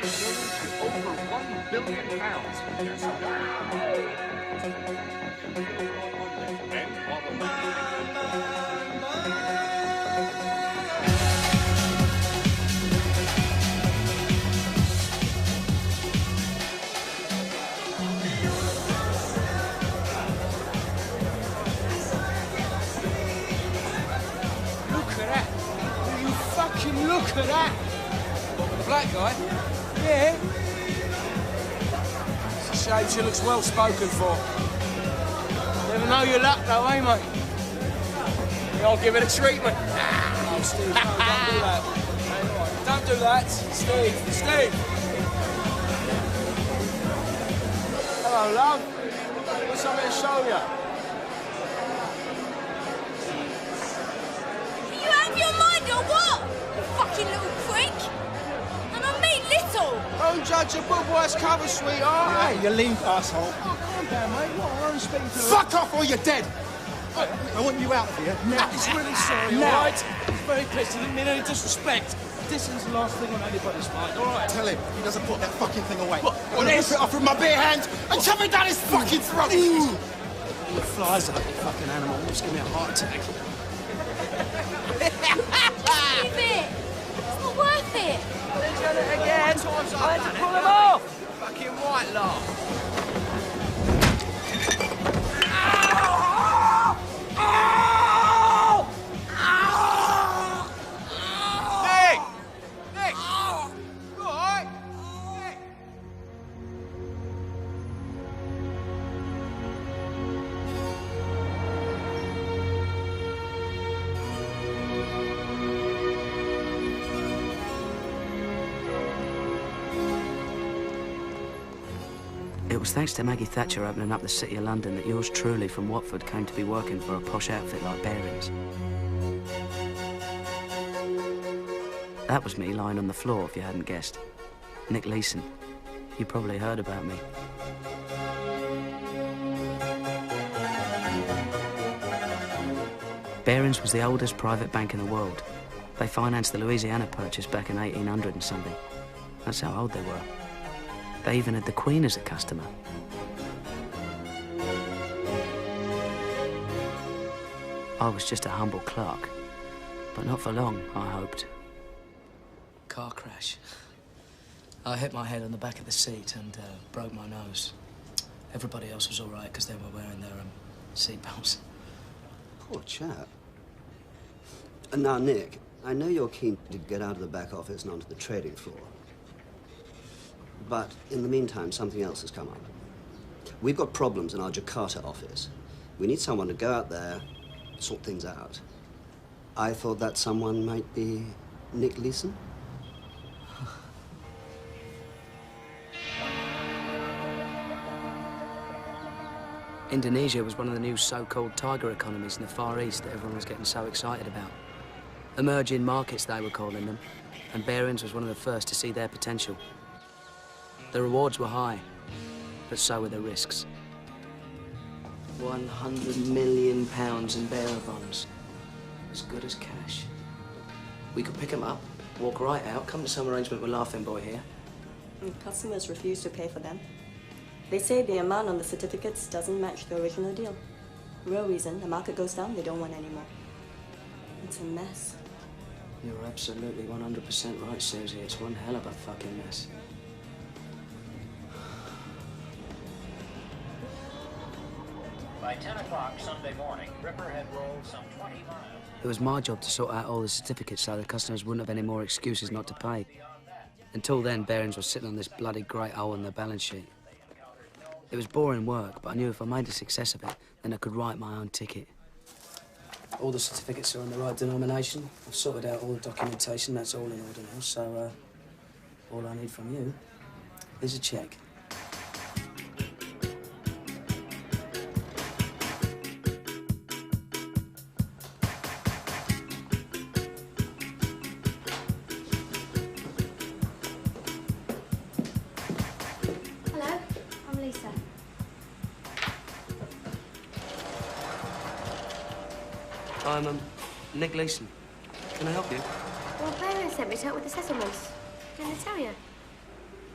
over £1 billion. Yes, Look at that! The black guy? Yeah. It's a shame she looks well spoken for. Never know your luck though, eh, mate? Yeah, I'll give it a treatment. Oh, Steve, no, don't do that. Don't do that. Steve! Hello, love. Got something to show you. Are you out of your mind or what? Fucking little prick! And I mean little! Don't judge a book by its cover, sweetheart. Hey, you lean asshole. Oh, calm down, mate. What? I'm speaking to Fuck off or you're dead! I want you out of here now. He's really sorry, Now. all right? He's very pissed. He didn't mean any disrespect. This is the last thing on anybody's mind, all right? Tell him he doesn't put that fucking thing away. What Rip it off with my bare hand and shove it down his fucking throat! The flies out, you fucking animal. Just give me a heart attack. Leave it! It's not worth it! They've done it again. I had to pull them off. Fucking white laugh. Nick! You all right? Nick! It was thanks to Maggie Thatcher opening up the City of London that yours truly from Watford came to be working for a posh outfit like Barings. That was me lying on the floor, if you hadn't guessed. Nick Leeson. You probably heard about me. Barings was the oldest private bank in the world. They financed the Louisiana Purchase back in 1800 and something. That's how old they were. They even had the Queen as a customer. I was just a humble clerk, but not for long, I hoped. Car crash. I hit my head on the back of the seat and broke my nose. Everybody else was all right because they were wearing their seatbelts. Poor chap. And now, Nick, I know you're keen to get out of the back office and onto the trading floor. But in the meantime, something else has come up. We've got problems in our Jakarta office. We need someone to go out there, sort things out. I thought that someone might be Nick Leeson. Indonesia was one of the new so-called tiger economies in the Far East that everyone was getting so excited about. Emerging markets, they were calling them, and Barings was one of the first to see their potential. The rewards were high, but so were the risks. £100 million in bearer bonds. As good as cash. We could pick them up, walk right out, come to some arrangement with Laughing Boy here. Customers refuse to pay for them. They say the amount on the certificates doesn't match the original deal. Real reason, the market goes down, they don't want any more. It's a mess. You're absolutely 100% right, Susie. It's one hell of a fucking mess. By 10 o'clock Sunday morning, Ripper had rolled some 20 miles. It was my job to sort out all the certificates so the customers wouldn't have any more excuses not to pay. Until then, Barings was sitting on this bloody great hole in their balance sheet. It was boring work, but I knew if I made a success of it, then I could write my own ticket. All the certificates are in the right denomination. I've sorted out all the documentation. That's all in order now, so all I need from you is a cheque. Hello, I'm Lisa. I'm Nick Leeson. Can I help you? Well, Barings sent me to help with the settlements. Didn't I tell you?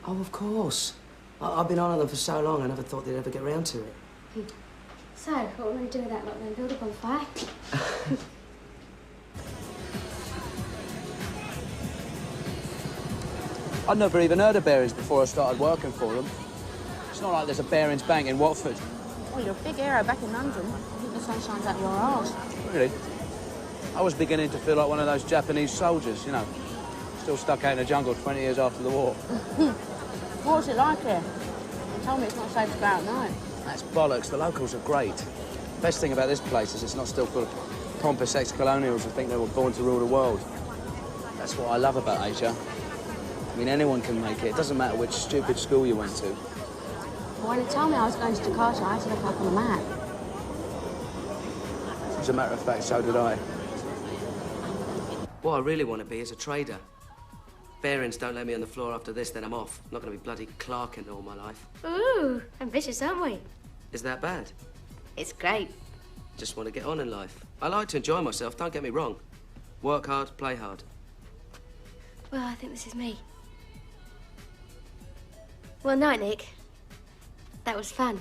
Oh, of course. I've been on them for so long, I never thought they'd ever get round to it. So, what are we going to do with that lot then? Build a bonfire? I'd never even heard of Barings before I started working for them. It's not like there's a Barings Bank in Watford. Well, you're a big hero back in London. I think the sun shines out your arse. Really? I was beginning to feel like one of those Japanese soldiers, you know, still stuck out in the jungle 20 years after the war. What's it like here? They told me it's not safe to go out at night. That's bollocks. The locals are great. Best thing about this place is it's not still full of pompous ex-colonials who think they were born to rule the world. That's what I love about Asia. I mean, anyone can make it. It doesn't matter which stupid school you went to. Well, when they told me I was going to Jakarta, I had to look up on the map. As a matter of fact, so did I. What I really want to be is a trader. Barings don't let me on the floor after this, then I'm off. I'm not going to be bloody clerking all my life. Ooh, ambitious, aren't we? Is that bad? It's great. Just want to get on in life. I like to enjoy myself, don't get me wrong. Work hard, play hard. Well, I think this is me. Well, night, Nick. That was fun.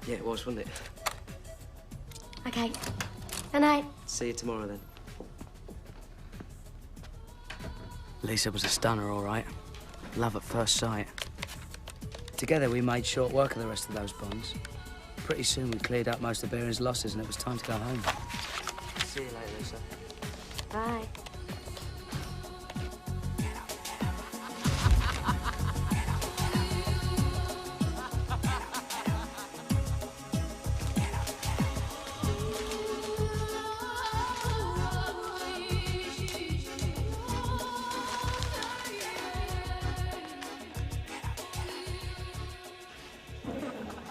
Yeah, it was, wasn't it? Okay. Good night. See you tomorrow, then. Lisa was a stunner, all right. Love at first sight. Together, we made short work of the rest of those bonds. Pretty soon, we cleared up most of Barings' losses, and it was time to go home. See you later, Lisa. Bye.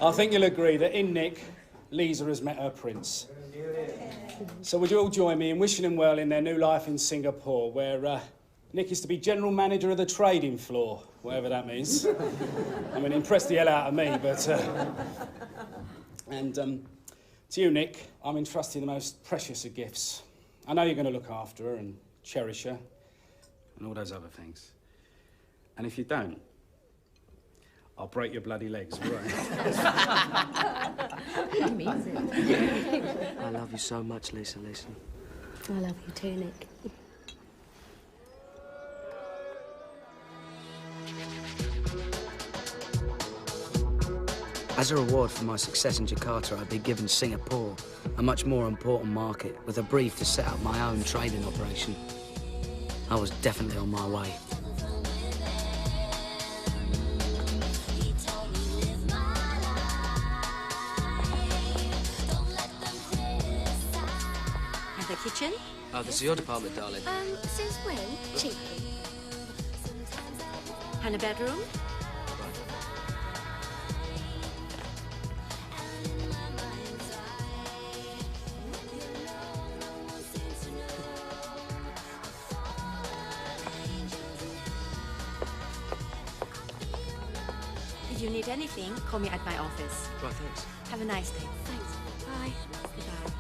I think you'll agree that in Nick, Lisa has met her prince. So would you all join me in wishing them well in their new life in Singapore, where Nick is to be general manager of the trading floor, whatever that means. I mean, impressed the hell out of me, but... And to you, Nick, I'm entrusting the most precious of gifts. I know you're going to look after her and cherish her and all those other things. And if you don't, I'll break your bloody legs, all right? He means it. I love you so much, Lisa, listen. I love you too, Nick. As a reward for my success in Jakarta, I'd be given Singapore, a much more important market, with a brief to set up my own trading operation. I was definitely on my way. Kitchen? Oh, this is your department, darling. Since when? Cheap. And a bedroom? If you need anything, call me at my office. Right, thanks. Have a nice day. Thanks. Bye. Goodbye.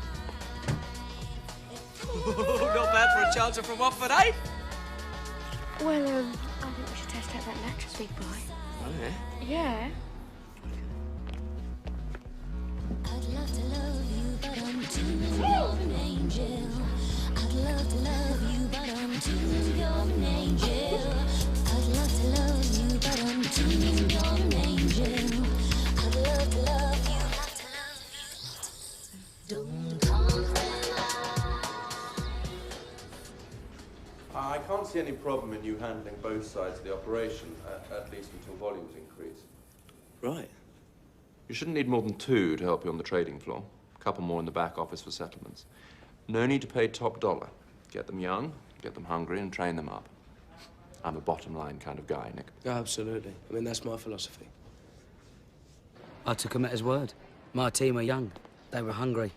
Not bad for a chancer from Watford, eh? Well, I think we should test out that mattress we buy. Oh, yeah? Yeah. I'd love to love you, but I'm too of an angel. I'd love to love you, but I'm too of an angel. I'd love to love you, but I'm too of an angel. I'd love to love you, love to love you, don't come. I can't see any problem in you handling both sides of the operation, at least until volumes increase. Right. You shouldn't need more than 2 to help you on the trading floor. A couple more in the back office for settlements. No need to pay top dollar. Get them young, get them hungry, and train them up. I'm a bottom line kind of guy, Nick. Absolutely. I mean, that's my philosophy. I took him at his word. My team were young. They were hungry.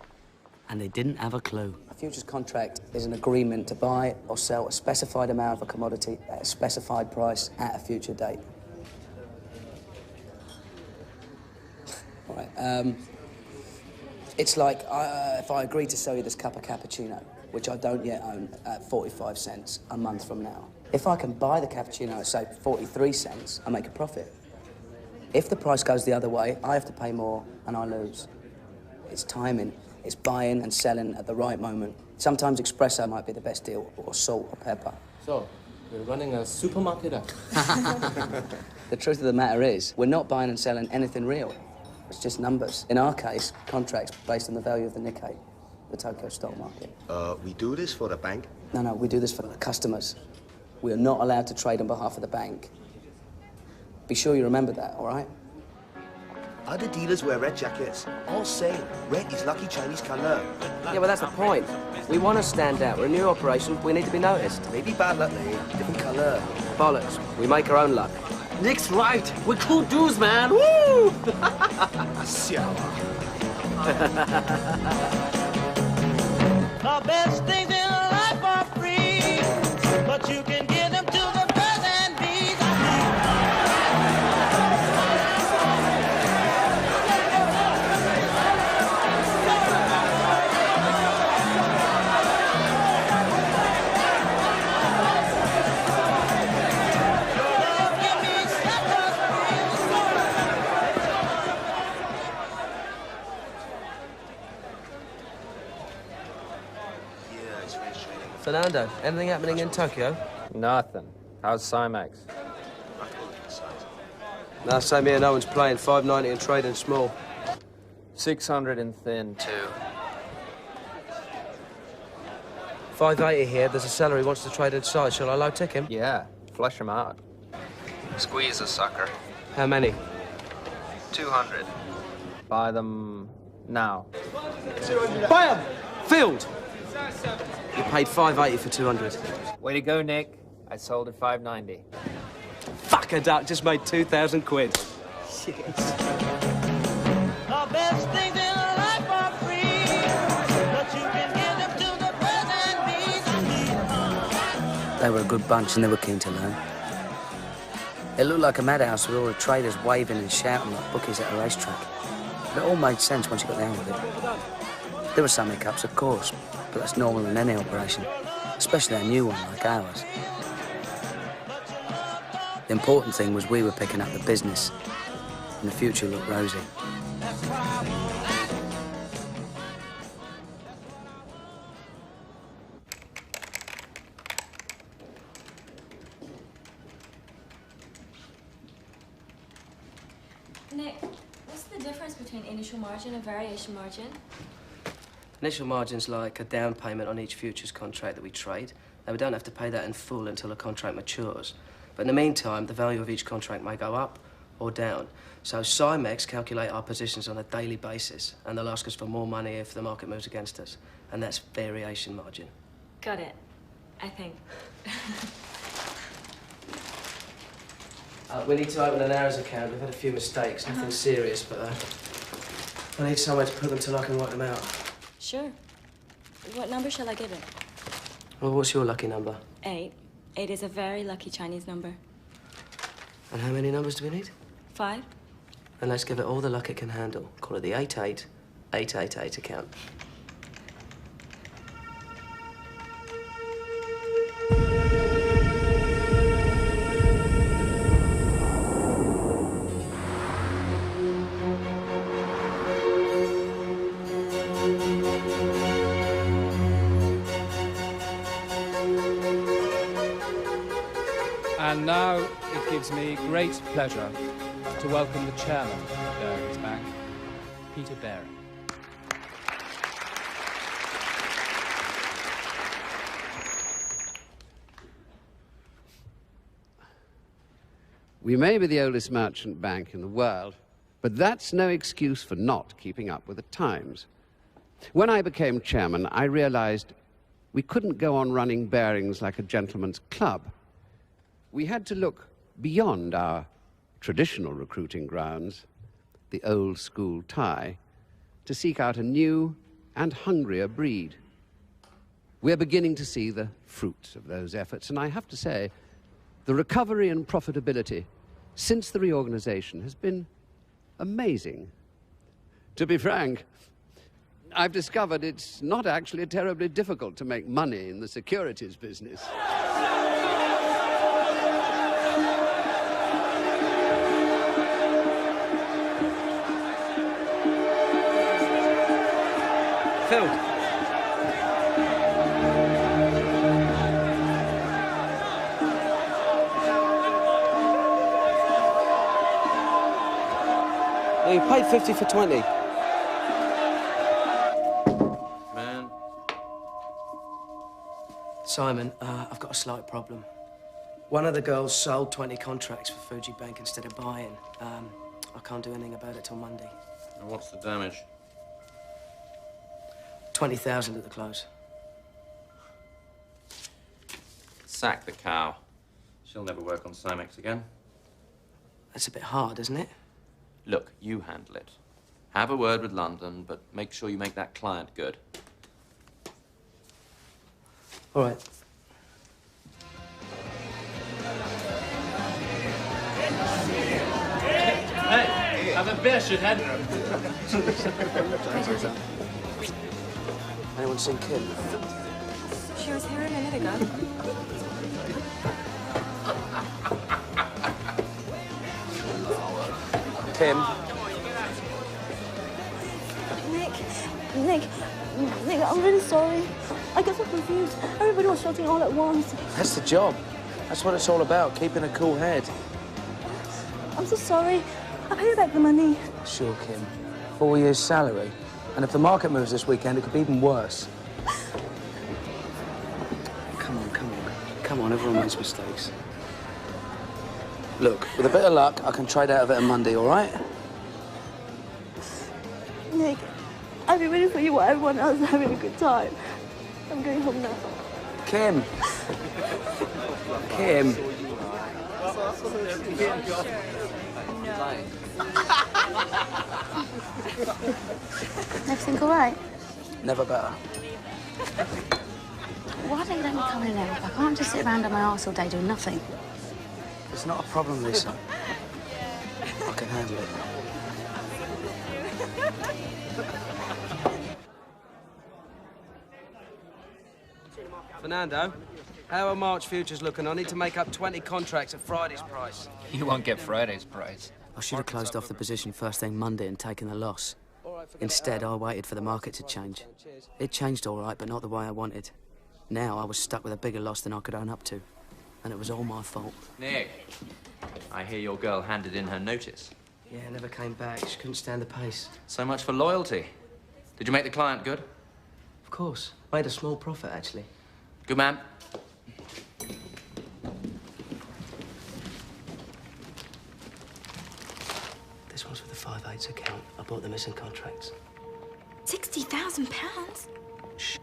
And they didn't have a clue. A futures contract is an agreement to buy or sell a specified amount of a commodity at a specified price at a future date. All right, it's like if I agree to sell you this cup of cappuccino, which I don't yet own, at 45 cents a month from now. If I can buy the cappuccino at, say, 43 cents, I make a profit. If the price goes the other way, I have to pay more and I lose. It's timing. It's buying and selling at the right moment. Sometimes espresso might be the best deal, or salt or pepper. So, we're running a supermarket up. The truth of the matter is, we're not buying and selling anything real. It's just numbers. In our case, contracts based on the value of the Nikkei, the Tokyo stock market. We do this for the bank? No, we do this for the customers. We are not allowed to trade on behalf of the bank. Be sure you remember that, all right? Other dealers wear red jackets. All same. Red is lucky Chinese color. Yeah, well, that's the point. We want to stand out. We're a new operation. We need to be noticed. Maybe bad luck, mate. Different color. Bollocks. We make our own luck. Nick's right. We're cool dudes, man. Woo! The best things in life are free, but you can give them to the birds and bees. Fernando, anything happening in Tokyo? Nothing. How's Cymex? No, same here. No one's playing. 590 and trading small. 600 in thin. 2. 580 here. There's a seller who wants to trade inside. Shall I low tick him? Yeah, flush him out. Squeeze a sucker. How many? 200. Buy them now. Buy 'em! Filled! You paid 580 for 200. Way to go, Nick. I sold at 590. Fuck a duck, just made 2,000 quid. Shit. The best things in life are free, but you can give them to the birds and bees. They were a good bunch and they were keen to learn. It looked like a madhouse with all the traders waving and shouting like bookies at a racetrack. But it all made sense once you got the hang of it. There were some hiccups, of course, but that's normal in any operation, especially a new one like ours. The important thing was we were picking up the business, and the future looked rosy. Nick, what's the difference between initial margin and variation margin? Initial margin's like a down payment on each futures contract that we trade. Now, we don't have to pay that in full until a contract matures. But in the meantime, the value of each contract may go up or down. So Cymex calculate our positions on a daily basis, and they'll ask us for more money if the market moves against us. And that's variation margin. Got it, I think. We need to open an hours account. We've had a few mistakes, nothing serious, but I need somewhere to put them till I can work them out. Sure. What number shall I give it? Well, what's your lucky number? 8. 8 is a very lucky Chinese number. And how many numbers do we need? 5. And let's give it all the luck it can handle. Call it the 88888 account. And now it gives me great pleasure to welcome the chairman of Barings Bank, Peter Baring. We may be the oldest merchant bank in the world, but that's no excuse for not keeping up with the times. When I became chairman, I realized we couldn't go on running Barings like a gentleman's club. We had to look beyond our traditional recruiting grounds, the old school tie, to seek out a new and hungrier breed. We're beginning to see the fruits of those efforts, and I have to say, the recovery in profitability since the reorganization has been amazing. To be frank, I've discovered it's not actually terribly difficult to make money in the securities business. Phil. Yeah, you paid 50 for 20. Man. Simon, I've got a slight problem. One of the girls sold 20 contracts for Fuji Bank instead of buying. I can't do anything about it till Monday. And what's the damage? 20,000 at the close. Sack the cow. She'll never work on Simex again. That's a bit hard, isn't it? Look, you handle it. Have a word with London, but make sure you make that client good. All right. Hey, have a beer, shithead. Anyone seen Kim? She was here a minute ago. Kim? Nick, I'm really sorry. I got so confused. Everybody was shouting all at once. That's the job. That's what it's all about, keeping a cool head. I'm so sorry. I'll pay you back the money. Sure, Kim. 4 years' salary. And if the market moves this weekend, it could be even worse. Come on, everyone makes mistakes. Look, with a bit of luck, I can trade out of it on Monday, all right? Nick, I'll be waiting for you while everyone else is having a good time. I'm going home now. Kim. Kim. Everything all right? Never better. Why don't you let me come in and help? I can't just sit around on my arse all day doing nothing. It's not a problem, Lisa. I can handle it. Fernando, how are March futures looking? I need to make up 20 contracts at Friday's price. You won't get Friday's price. I should have closed off the position first thing Monday and taken the loss. Instead, I waited for the market to change. It changed all right, but not the way I wanted. Now I was stuck with a bigger loss than I could own up to. And it was all my fault. Nick, I hear your girl handed in her notice. Yeah, never came back. She couldn't stand the pace. So much for loyalty. Did you make the client good? Of course. Made a small profit, actually. Good man. This one's for the 5/8 account. I bought the missing contracts. £60,000? Shh.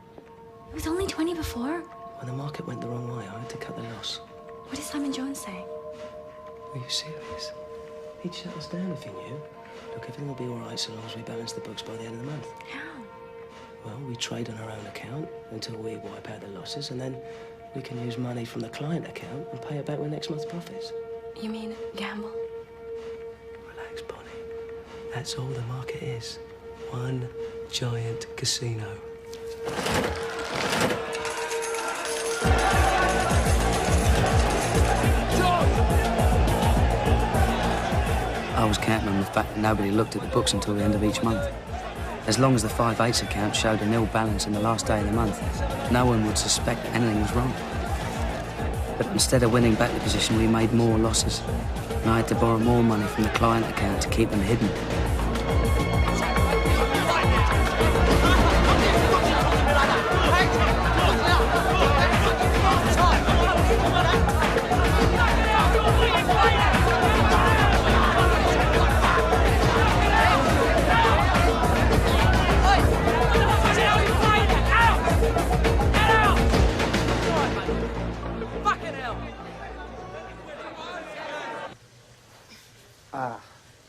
It was only 20 before. When the market went the wrong way, I had to cut the loss. What did Simon Jones say? Are you serious? He'd shut us down if he knew. Look, everything will be all right so long as we balance the books by the end of the month. How? Well, we trade on our own account until we wipe out the losses, and then we can use money from the client account and pay it back with next month's profits. You mean gamble? Relax, Bonnie. That's all the market is. One giant casino. I was counting on the fact that nobody looked at the books until the end of each month. As long as the 5/8 account showed a nil balance on the last day of the month, no one would suspect that anything was wrong. But instead of winning back the position, we made more losses. And I had to borrow more money from the client account to keep them hidden.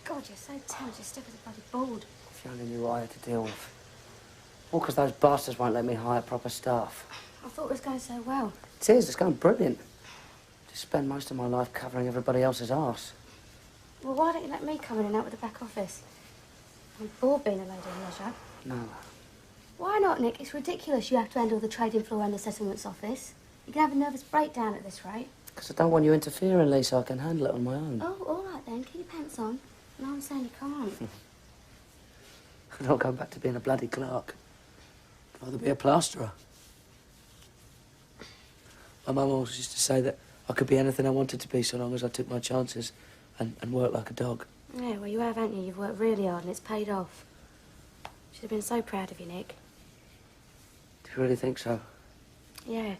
God, you're so tense. You're stiff as a bloody board. If you only knew what I had to deal with. All because those bastards won't let me hire proper staff. I thought it was going so well. It is. It's going brilliant. Just spend most of my life covering everybody else's arse. Well, why don't you let me come in and out with the back office? I'm bored being a lady in leisure. No. Why not, Nick? It's ridiculous you have to handle the trading floor and the settlements office. You can have a nervous breakdown at this rate. Because I don't want you interfering, Lisa. I can handle it on my own. Oh, all right then. Keep your pants on. No, I'm saying you can't. And I'll go back to being a bloody clerk. I'd rather be a plasterer. My mum always used to say that I could be anything I wanted to be so long as I took my chances and worked like a dog. Yeah, well, you have, haven't you? You've worked really hard and it's paid off. Should have been so proud of you, Nick. Do you really think so? Yeah.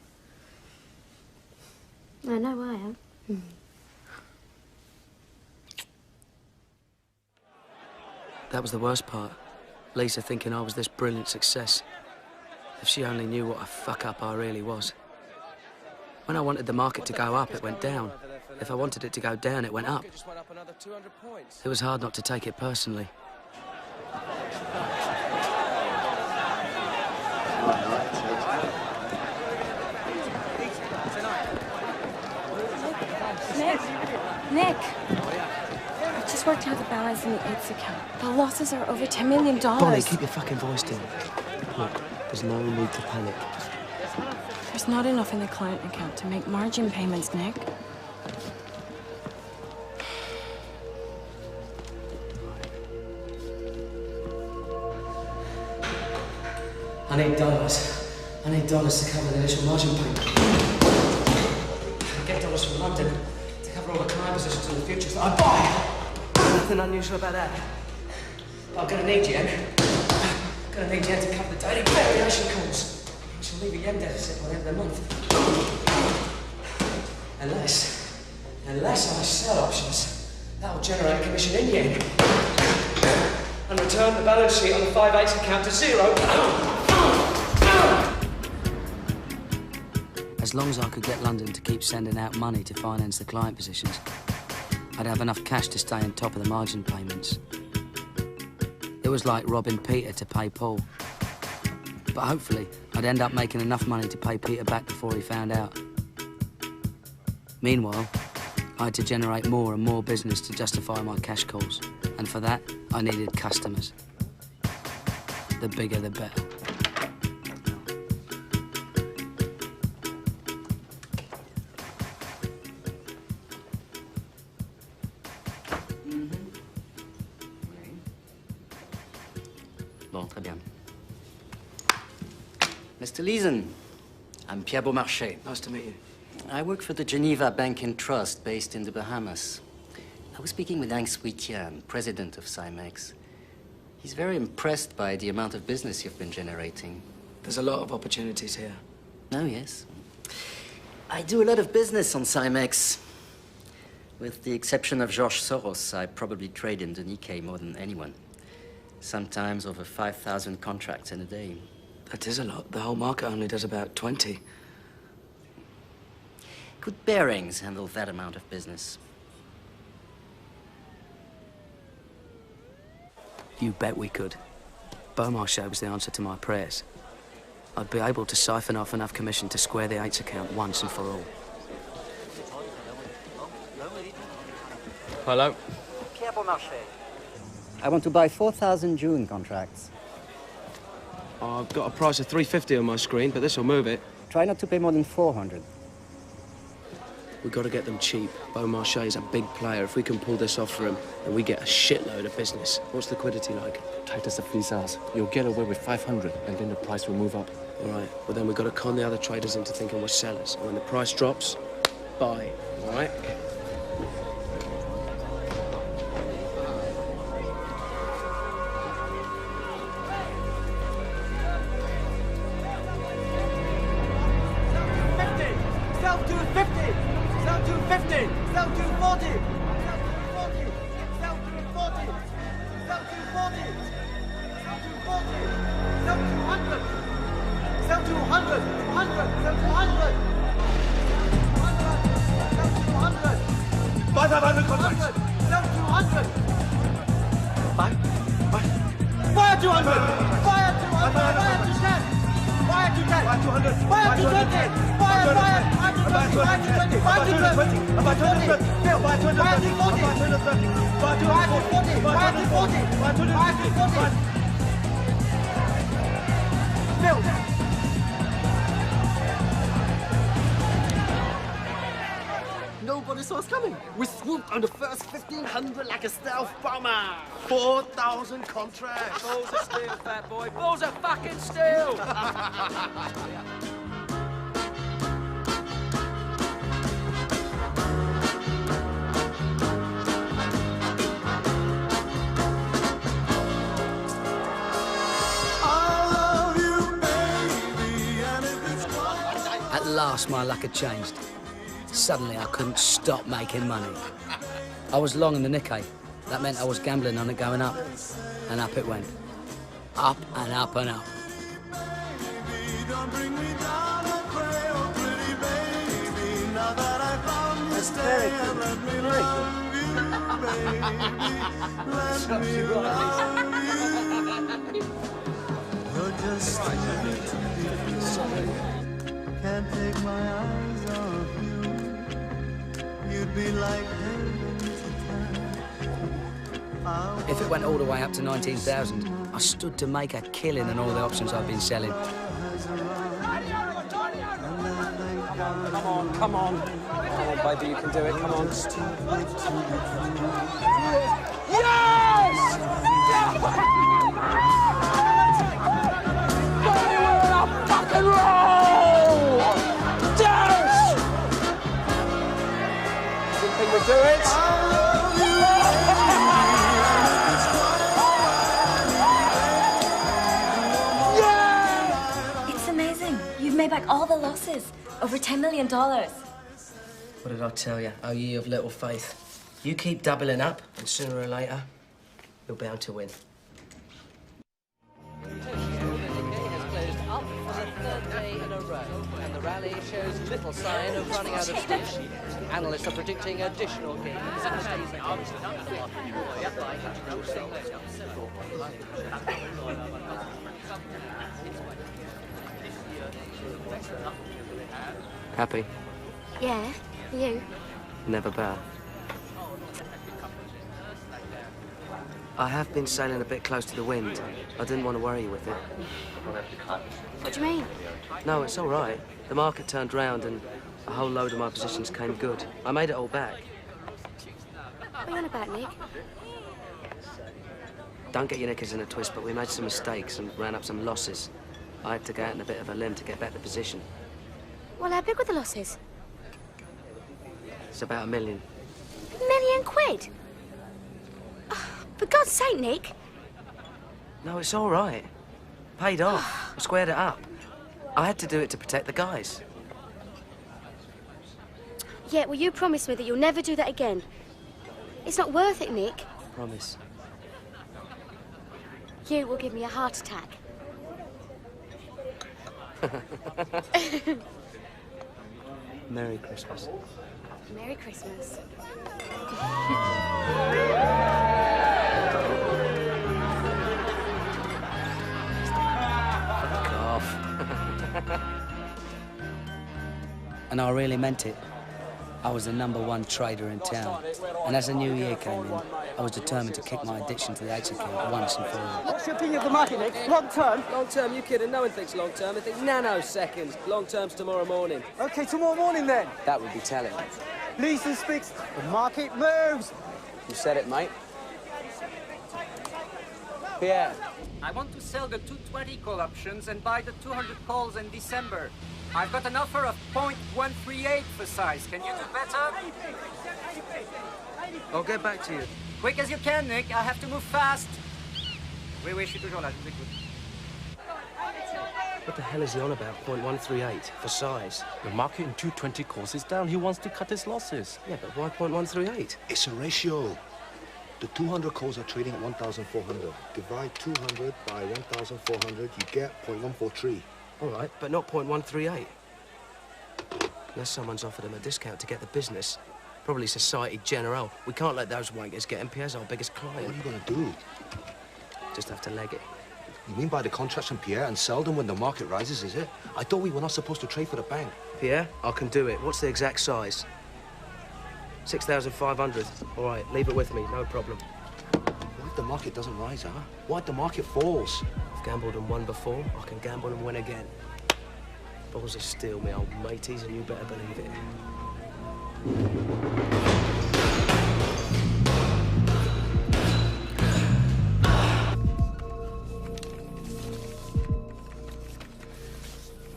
I know I am. That was the worst part. Lisa thinking I was this brilliant success. If she only knew what a fuck-up I really was. When I wanted the market to go up, it went down. If I wanted it to go down, it went up. It was hard not to take it personally. Nick! I just worked out the balance in the AIDS account. The losses are over $10 million. Bonnie, keep your fucking voice down. Look, there's no need to panic. There's not enough in the client account to make margin payments, Nick. I need dollars. I need dollars to cover the initial margin payment. I get dollars from London to cover all the client positions in the futures that I buy. Nothing unusual about that. But I'm gonna need yen. I'm gonna need yen to cover the daily variation calls. I shall leave a yen deficit by the end of the month. Unless I sell options, that will generate a commission in yen. And return the balance sheet on the 5/8 account to zero. As long as I could get London to keep sending out money to finance the client positions, I'd have enough cash to stay on top of the margin payments. It was like robbing Peter to pay Paul. But hopefully, I'd end up making enough money to pay Peter back before he found out. Meanwhile, I had to generate more and more business to justify my cash calls. And for that, I needed customers. The bigger, the better. Bon, très bien. Mr. Leeson, I'm Pierre Beaumarchais. Nice to meet you. I work for the Geneva Bank and Trust based in the Bahamas. I was speaking with Hank Sweetian, president of Cymex. He's very impressed by the amount of business you've been generating. There's a lot of opportunities here. Oh, yes. I do a lot of business on Cymex. With the exception of George Soros, I probably trade in the Nikkei more than anyone. Sometimes over 5,000 contracts in a day. That is a lot. The whole market only does about 20. Could Barings handle that amount of business? You bet we could. Beaumarchais was the answer to my prayers. I'd be able to siphon off enough commission to square the 8's account once and for all. Hello? Pierre Beaumarchais. I want to buy 4,000 June contracts. I've got a price of $350 on my screen, but this'll move it. Try not to pay more than 400. We've got to get them cheap. Beaumarchais is a big player. If we can pull this off for him, then we get a shitload of business. What's liquidity like? Tight as the fleece. You'll get away with 500, and then the price will move up. All right. Well, then we've got to con the other traders into thinking we're sellers. And when the price drops, buy. All right? Nobody saw us coming. We swooped on the first 1,500 like a stealth bomber. 4,000 contracts. Balls of steel, fat boy. Balls of fucking steel! At last, my luck had changed. Suddenly, I couldn't stop making money. I was long in the Nikkei. That meant I was gambling on it going up. And up it went. Up and up and up. That's very Can't take my eyes off you. You'd be like heaven to If it went all the way up to 19,000, I stood to make a killing on all the options I've been selling. Come on, come on. Come on, baby, you can do it. Come on. Yes! Baby, we're in a fucking roll! Yes! Didn't think we'd do it. It's amazing. You've made back all the losses. Over $10 million. What did I tell you? Oh, ye of little faith. You keep doubling up, and sooner or later, you're bound to win. And the rally shows little sign of running out of steam. Analysts are predicting additional gains. Happy? Yeah, you? Never better. I have been sailing a bit close to the wind. I didn't want to worry you with it. What do you mean? No, it's all right. The market turned round and a whole load of my positions came good. I made it all back. What are you on about, Nick? Don't get your knickers in a twist, but we made some mistakes and ran up some losses. I had to go out on a bit of a limb to get back the position. Well, how big were the losses? It's about $1 million. £1 million? Oh, for God's sake, Nick. No, it's all right. Paid off. I squared it up. I had to do it to protect the guys. Yeah, well, you promised me that you'll never do that again. It's not worth it, Nick. Promise. You will give me a heart attack. Merry Christmas. Merry Christmas. And I really meant it. I was the #1 trader in town. And as the new year came in, I was determined to kick my addiction to the 8 account once and for all. What's your opinion of the market, Nick? Long term? Long term, you kidding? No one thinks long term. They think nanoseconds. Long term's tomorrow morning. Okay, tomorrow morning then. That would be telling. Leeson speaks. The market moves. You said it, mate. Pierre. I want to sell the 220 call options and buy the 200 calls in December. I've got an offer of 0.138 for size. Can you do better? I'll get back to you. Quick as you can, Nick. I have to move fast. Oui, je suis toujours là. Je vous écoute. What the hell is he on about? 0.138 for size. The market in 220 calls is down. He wants to cut his losses. Yeah, but why 0.138? It's a ratio. The 200 calls are trading at 1,400. Divide 200 by 1,400, you get 0.143. All right, but not 0.138. Unless someone's offered him a discount to get the business. Probably Societe Generale. We can't let those wankers get him. Pierre's our biggest client. What are you going to do? Just have to leg it. You mean buy the contracts from Pierre and sell them when the market rises, is it? I thought we were not supposed to trade for the bank. Pierre, I can do it. What's the exact size? 6,500. All right, leave it with me, no problem. What if the market doesn't rise, huh? What if the market falls? I've gambled and won before. I can gamble and win again. Balls of steel, me old mateys, and you better believe it.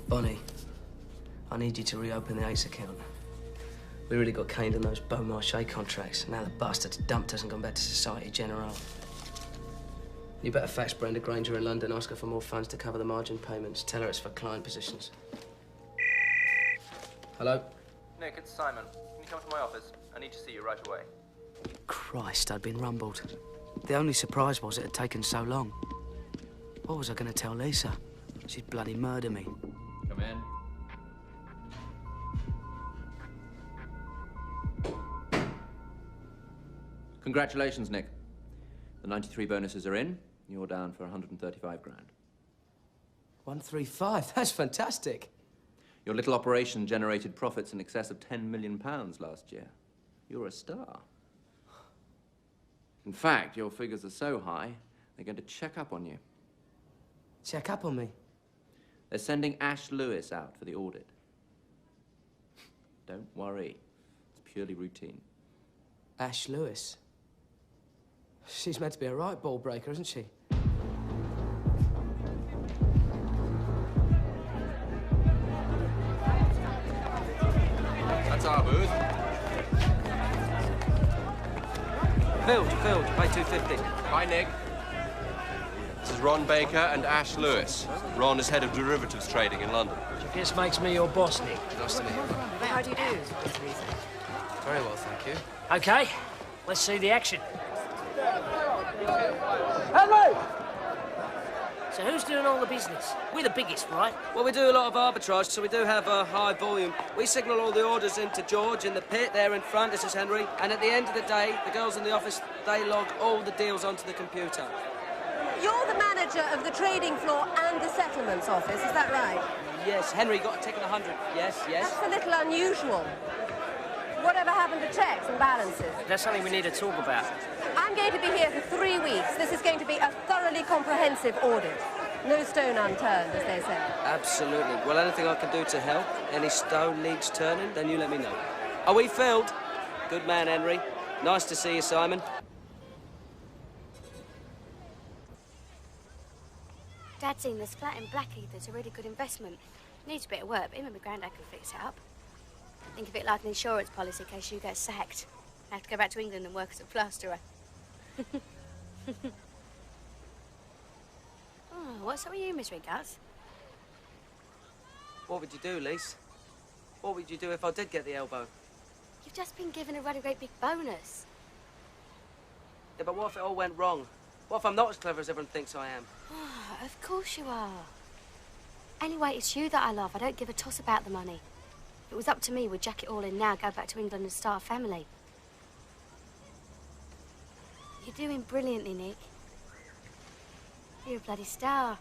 Bonnie, I need you to reopen the Ace account. We really got caned on those Beaumarchais contracts. Now the bastard's dumped us and gone back to Societe Generale. You better fax Brenda Granger in London, ask her for more funds to cover the margin payments. Tell her it's for client positions. Hello? Nick, it's Simon. Can you come to my office? I need to see you right away. Christ, I'd been rumbled. The only surprise was it had taken so long. What was I going to tell Lisa? She'd bloody murder me. Come in. Congratulations, Nick. The 93 bonuses are in. You're down for 135 grand. 135? That's fantastic. Your little operation generated profits in excess of £10 million last year. You're a star. In fact, your figures are so high, they're going to check up on you. Check up on me? They're sending Ash Lewis out for the audit. Don't worry. It's purely routine. Ash Lewis? She's meant to be a right ball breaker, isn't she? That's our booth. Filled, pay $2.50. Hi, Nick. This is Ron Baker and Ash Lewis. Ron is head of derivatives trading in London. This makes me your boss, Nick. Nice to meet you. How do you do, Miss Lisa? Very well, thank you. Okay, let's see the action. Henry! So who's doing all the business? We're the biggest, right? Well, we do a lot of arbitrage, so we do have a high volume. We signal all the orders into George in the pit there in front. This is Henry. And at the end of the day, the girls in the office, they log all the deals onto the computer. You're the manager of the trading floor and the settlements office, is that right? Yes, Henry, got a ticket 100. Yes, yes. That's a little unusual. Whatever happened to checks and balances? That's something we need to talk about. I'm going to be here for 3 weeks. This is going to be a thoroughly comprehensive audit. No stone unturned, as they say. Absolutely. Well, anything I can do to help, any stone needs turning, then you let me know. Are we filled? Good man, Henry. Nice to see you, Simon. Dad's seen this flat in Blackheath. A really good investment. Needs a bit of work, but him and my granddad can fix it up. Think of it like an insurance policy in case you get sacked. I have to go back to England and work as a plasterer. Oh, what's up with you, Miss Regards? What would you do, Lise? What would you do if I did get the elbow? You've just been given a really great big bonus. Yeah, but what if it all went wrong? What if I'm not as clever as everyone thinks I am? Oh, of course you are. Anyway, it's you that I love. I don't give a toss about the money. If it was up to me, we'd jack it all in now, go back to England and start a family. You're doing brilliantly, Nick. You're a bloody star.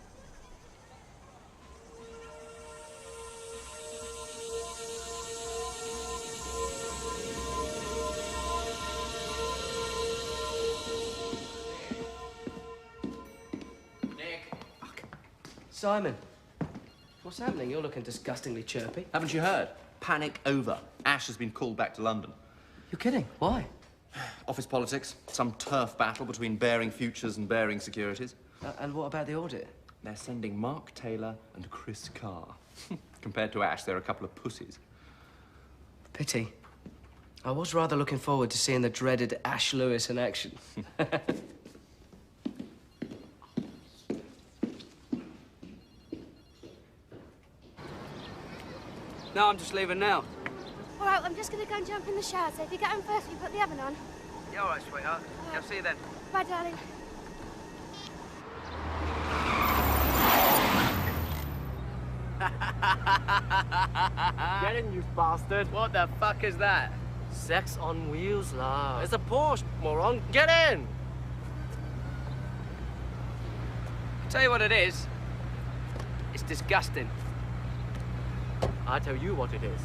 Simon, what's happening? You're looking disgustingly chirpy. Haven't you heard? Panic over. Ash has been called back to London. You're kidding? Why? Office politics. Some turf battle between Baring Futures and Baring Securities. And what about the audit? They're sending Mark Taylor and Chris Carr. Compared to Ash, they're a couple of pussies. Pity. I was rather looking forward to seeing the dreaded Ash Lewis in action. No, I'm just leaving now. All right, I'm just going to go and jump in the shower, so if you get home first, you put the oven on. Yeah, all right, sweetheart. Yeah, I'll see you then. Bye, darling. Get in, you bastard. What the fuck is that? Sex on wheels, love. It's a Porsche, moron. Get in! Tell you what it is. It's disgusting. I tell you what it is.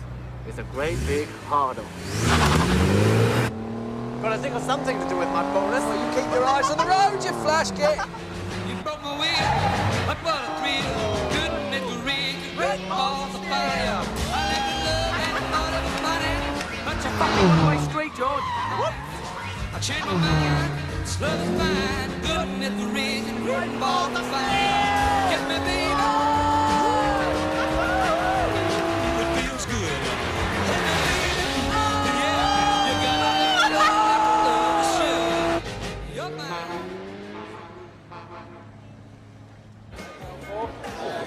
It's a great big hard-on. Gotta think of something to do with my bonus. Well, you keep your eyes on the road, you flash kid. You broke my wheel, but what a thrill. Couldn't it be great balls of fire? I never loved any part of the money, but you fucking one-way street, George. Whoop. I changed my mind, slow to find, good at the ring and great ball to find. Get me, baby. It feels good. Get me, baby. Yeah, you gotta love the show. You're mine.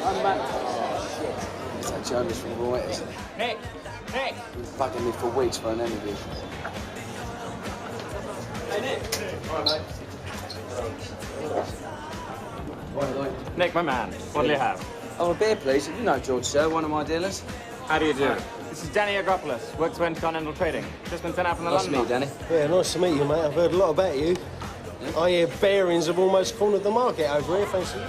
I'm back. Oh, shit. It's that Jonas from Reuters. Nick! Nick! He's bugging me for weeks for an interview. Hey, Nick. All right, mate. Nick, my man, what do you have? Oh, a beer, please. You know George, sir, one of my dealers. How do you do? This is Danny Agropoulos, works for Intercontinental Trading. Just been sent out from the Nice to London meet you, office. Danny. Yeah, nice to meet you, mate. I've heard a lot about you. Yeah? I hear Barings have almost cornered the market over here, thanks to you.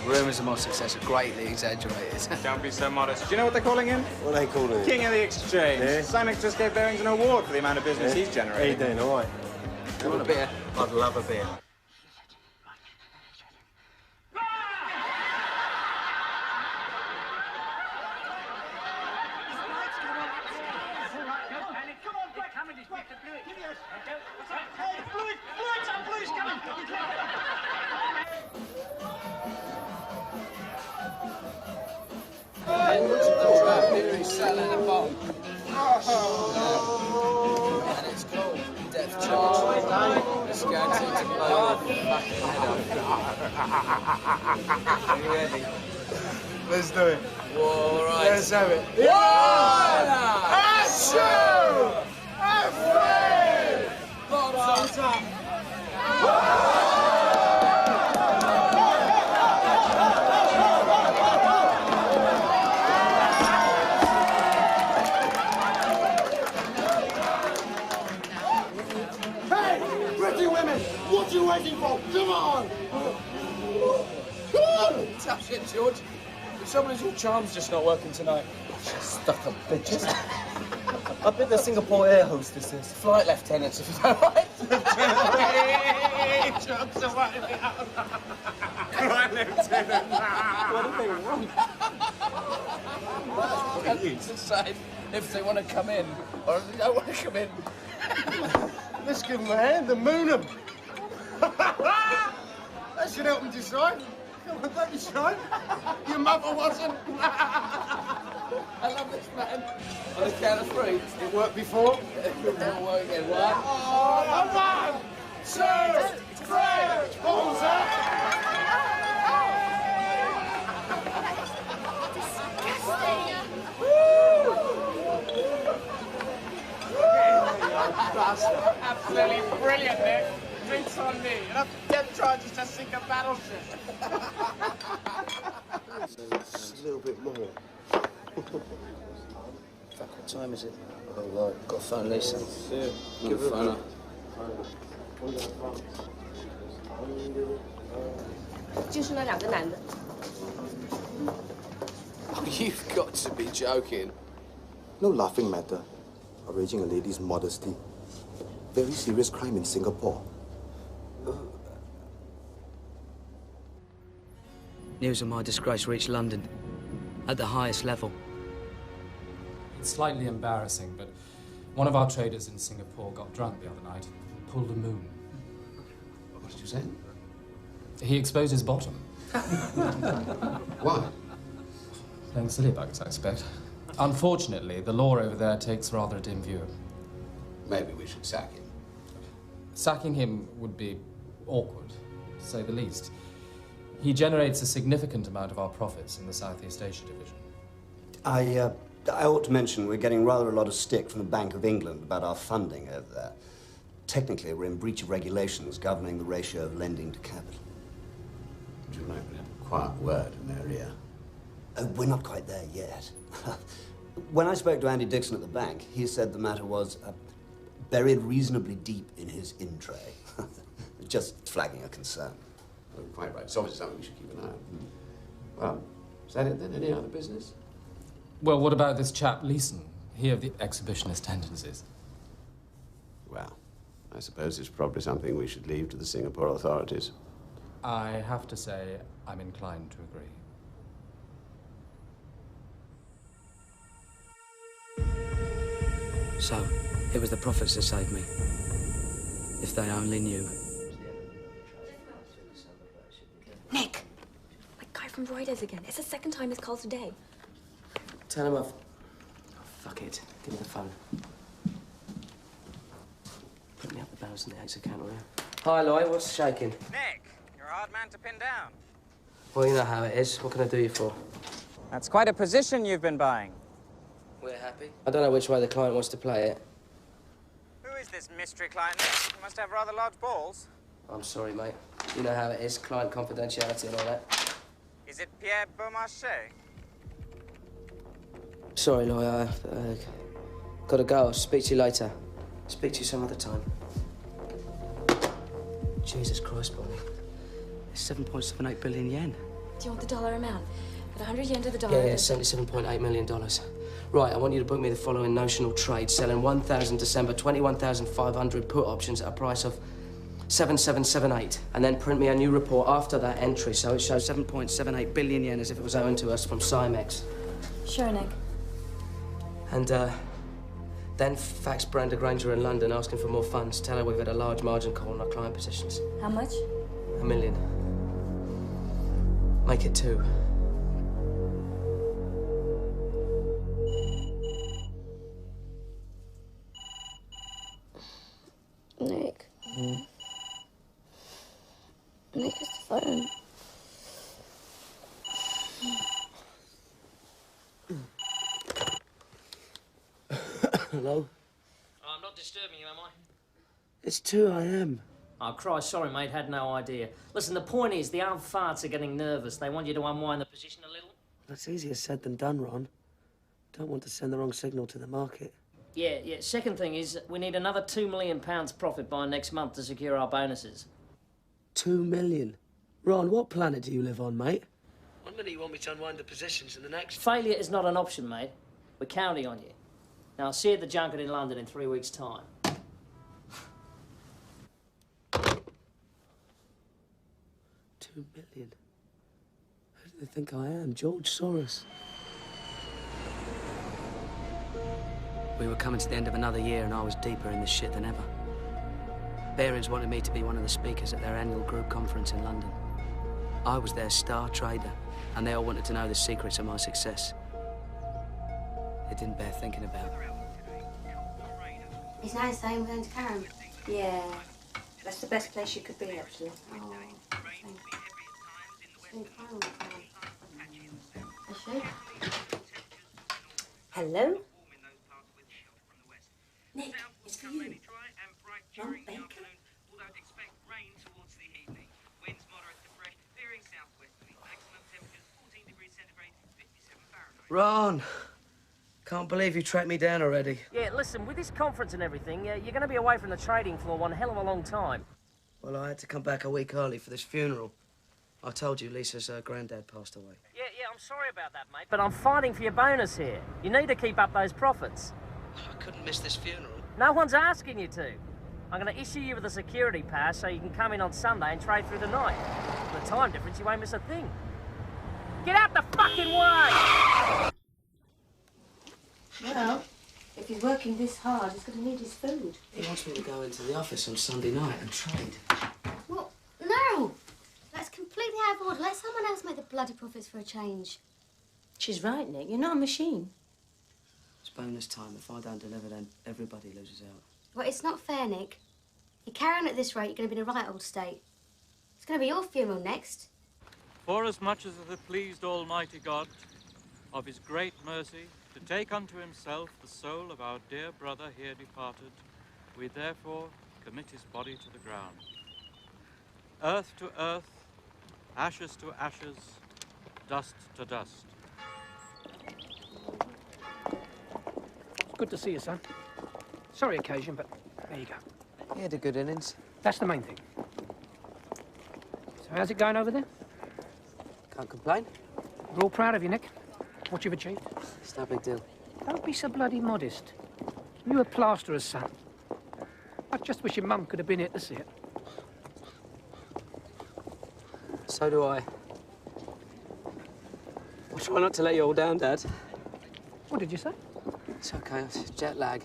Rumours of my success are greatly exaggerated. Don't be so modest. Do you know what they're calling him? What are they calling him? King of the Exchange. Yeah? Simex just gave Barings an award for the amount of business he's How generated. you doing, all right? You want a beer? I'd love a beer. Sat at the bottom. And it's called Death Charge. It's guaranteed to blow your fucking head off. Are you ready? Let's do it. All right. Let's have it. One, two, three. bottoms up. What are you waiting for? Come on! Come on! Tough shit, George. The trouble is your charm's just not working tonight. Stuck up bitches. I bet the Singapore air hostesses. Flight lieutenants, if you don't mind. Jobs away. Flight lieutenant. What do they want? What do you decide if they want to come in or if they don't want to come in? Let's give them a hand and moon them. That should help them decide. Come on, don't be shy. Your mother wasn't. I love this man. On the count of three. It worked before. It'll work again. One. Oh, 1, 2, 3. Balls Absolutely brilliant, Nick. Drinks on me. Enough death charges to sink a battleship. a little bit more. Fuck, what time is it? Oh, right. Got to phone Leeson. Yeah. Give her a phone. Oh, you've got to be joking. No laughing matter. Outraging a lady's modesty. Very serious crime in Singapore. News of my disgrace reached London. At the highest level. It's slightly embarrassing, but one of our traders in Singapore got drunk the other night and pulled a moon. What did you say? He exposed his bottom. Why? Playing silly buggers, I expect. Unfortunately, the law over there takes rather a dim view. Maybe we should sack him. Sacking him would be awkward, to say the least. He generates a significant amount of our profits in the Southeast Asia division. I ought to mention we're getting rather a lot of stick from the Bank of England about our funding over there. Technically, we're in breach of regulations governing the ratio of lending to capital. Would you like to have a quiet word in their ear? We're not quite there yet. When I spoke to Andy Dixon at the bank, he said the matter was buried reasonably deep in his in-tray. Just flagging a concern. Oh, quite right. It's obviously something we should keep an eye on. Well, is that it then? Any other business? Well, what about this chap, Leeson? He of the exhibitionist tendencies. Well, I suppose it's probably something we should leave to the Singapore authorities. I have to say, I'm inclined to agree. So, it was the profits that saved me. If they only knew. Nick! That guy from Reuters again. It's the second time he's called today. Tell him I've... Oh, fuck it. Give me the phone. Put me up the balance in the A's account, will you? Hi, Lloyd. What's shaking? Nick, you're a hard man to pin down. Well, you know how it is. What can I do you for? That's quite a position you've been buying. We're happy. I don't know which way the client wants to play it. Who is this mystery client, Nick? You must have rather large balls. I'm sorry, mate. You know how it is. Client confidentiality and all that. Is it Pierre Beaumarchais? Sorry, Lloyd. Gotta go. I'll speak to you later. Speak to you some other time. Jesus Christ, Bonnie. It's 7.78 billion yen. Do you want the dollar amount? At 100 yen to the dollar. Yeah, $77.8 million. Right, I want you to book me the following notional trade, selling 1,000 December 21,500 put options at a price of 7,778, and then print me a new report after that entry, so it shows 7.78 billion yen as if it was owing to us from SINOPSE. Sure, Nick. And, then fax Brenda Granger in London asking for more funds. Tell her we've had a large margin call on our client positions. How much? $1 million. Make it 2. Nick. Nick, it's the phone. Hello? I'm not disturbing you, am I? It's 2 a.m. Oh, Christ, sorry, mate, had no idea. Listen, the point is, the old farts are getting nervous. They want you to unwind the position a little. That's easier said than done, Ron. Don't want to send the wrong signal to the market. Yeah. Second thing is, we need another £2 million profit by next month to secure our bonuses. 2 million? Ron, what planet do you live on, mate? One minute you want me to unwind the positions, and the next... Failure is not an option, mate. We're counting on you. Now, I'll see you at the junket in London in 3 weeks' time. 2 million? Who do they think I am? George Soros? We were coming to the end of another year and I was deeper in this shit than ever. Barings wanted me to be one of the speakers at their annual group conference in London. I was their star trader, and they all wanted to know the secrets of my success. It didn't bear thinking about. It's nice saying we're going to Karen. Yeah. That's the best place you could be, actually. Oh, thanks. It's been fun all the time. I should. Hello? Nick, it's for you. Ron Baker? Ron! Can't believe you tracked me down already. Yeah, listen, with this conference and everything, you're going to be away from the trading floor one hell of a long time. Well, I had to come back a week early for this funeral. I told you Lisa's granddad passed away. Yeah, I'm sorry about that, mate, but I'm fighting for your bonus here. You need to keep up those profits. I couldn't miss this funeral. No one's asking you to. I'm going to issue you with a security pass so you can come in on Sunday and trade through the night. For the time difference, you won't miss a thing. Get out the fucking way! Well, if he's working this hard, he's going to need his food. He wants me to go into the office on Sunday night and trade. Well, no! That's completely out of order. Let someone else make the bloody profits for a change. She's right, Nick. You're not a machine. It's bonus time. If I don't deliver, then everybody loses out. Well, it's not fair, Nick. You carry on at this rate, you're going to be in a right old state. It's going to be your funeral next. Forasmuch as it hath pleased Almighty God, of his great mercy, to take unto himself the soul of our dear brother here departed, we therefore commit his body to the ground. Earth to earth, ashes to ashes, dust to dust. Good to see you, son. Sorry occasion, but there you go. He had a good innings. That's the main thing. So how's it going over there? Can't complain. We're all proud of you, Nick. What you've achieved. It's no big deal. Don't be so bloody modest. You a plasterer's son. I just wish your mum could have been here to see it. So do I. I'll try not to let you all down, Dad. What did you say? It's okay. It's jet lag.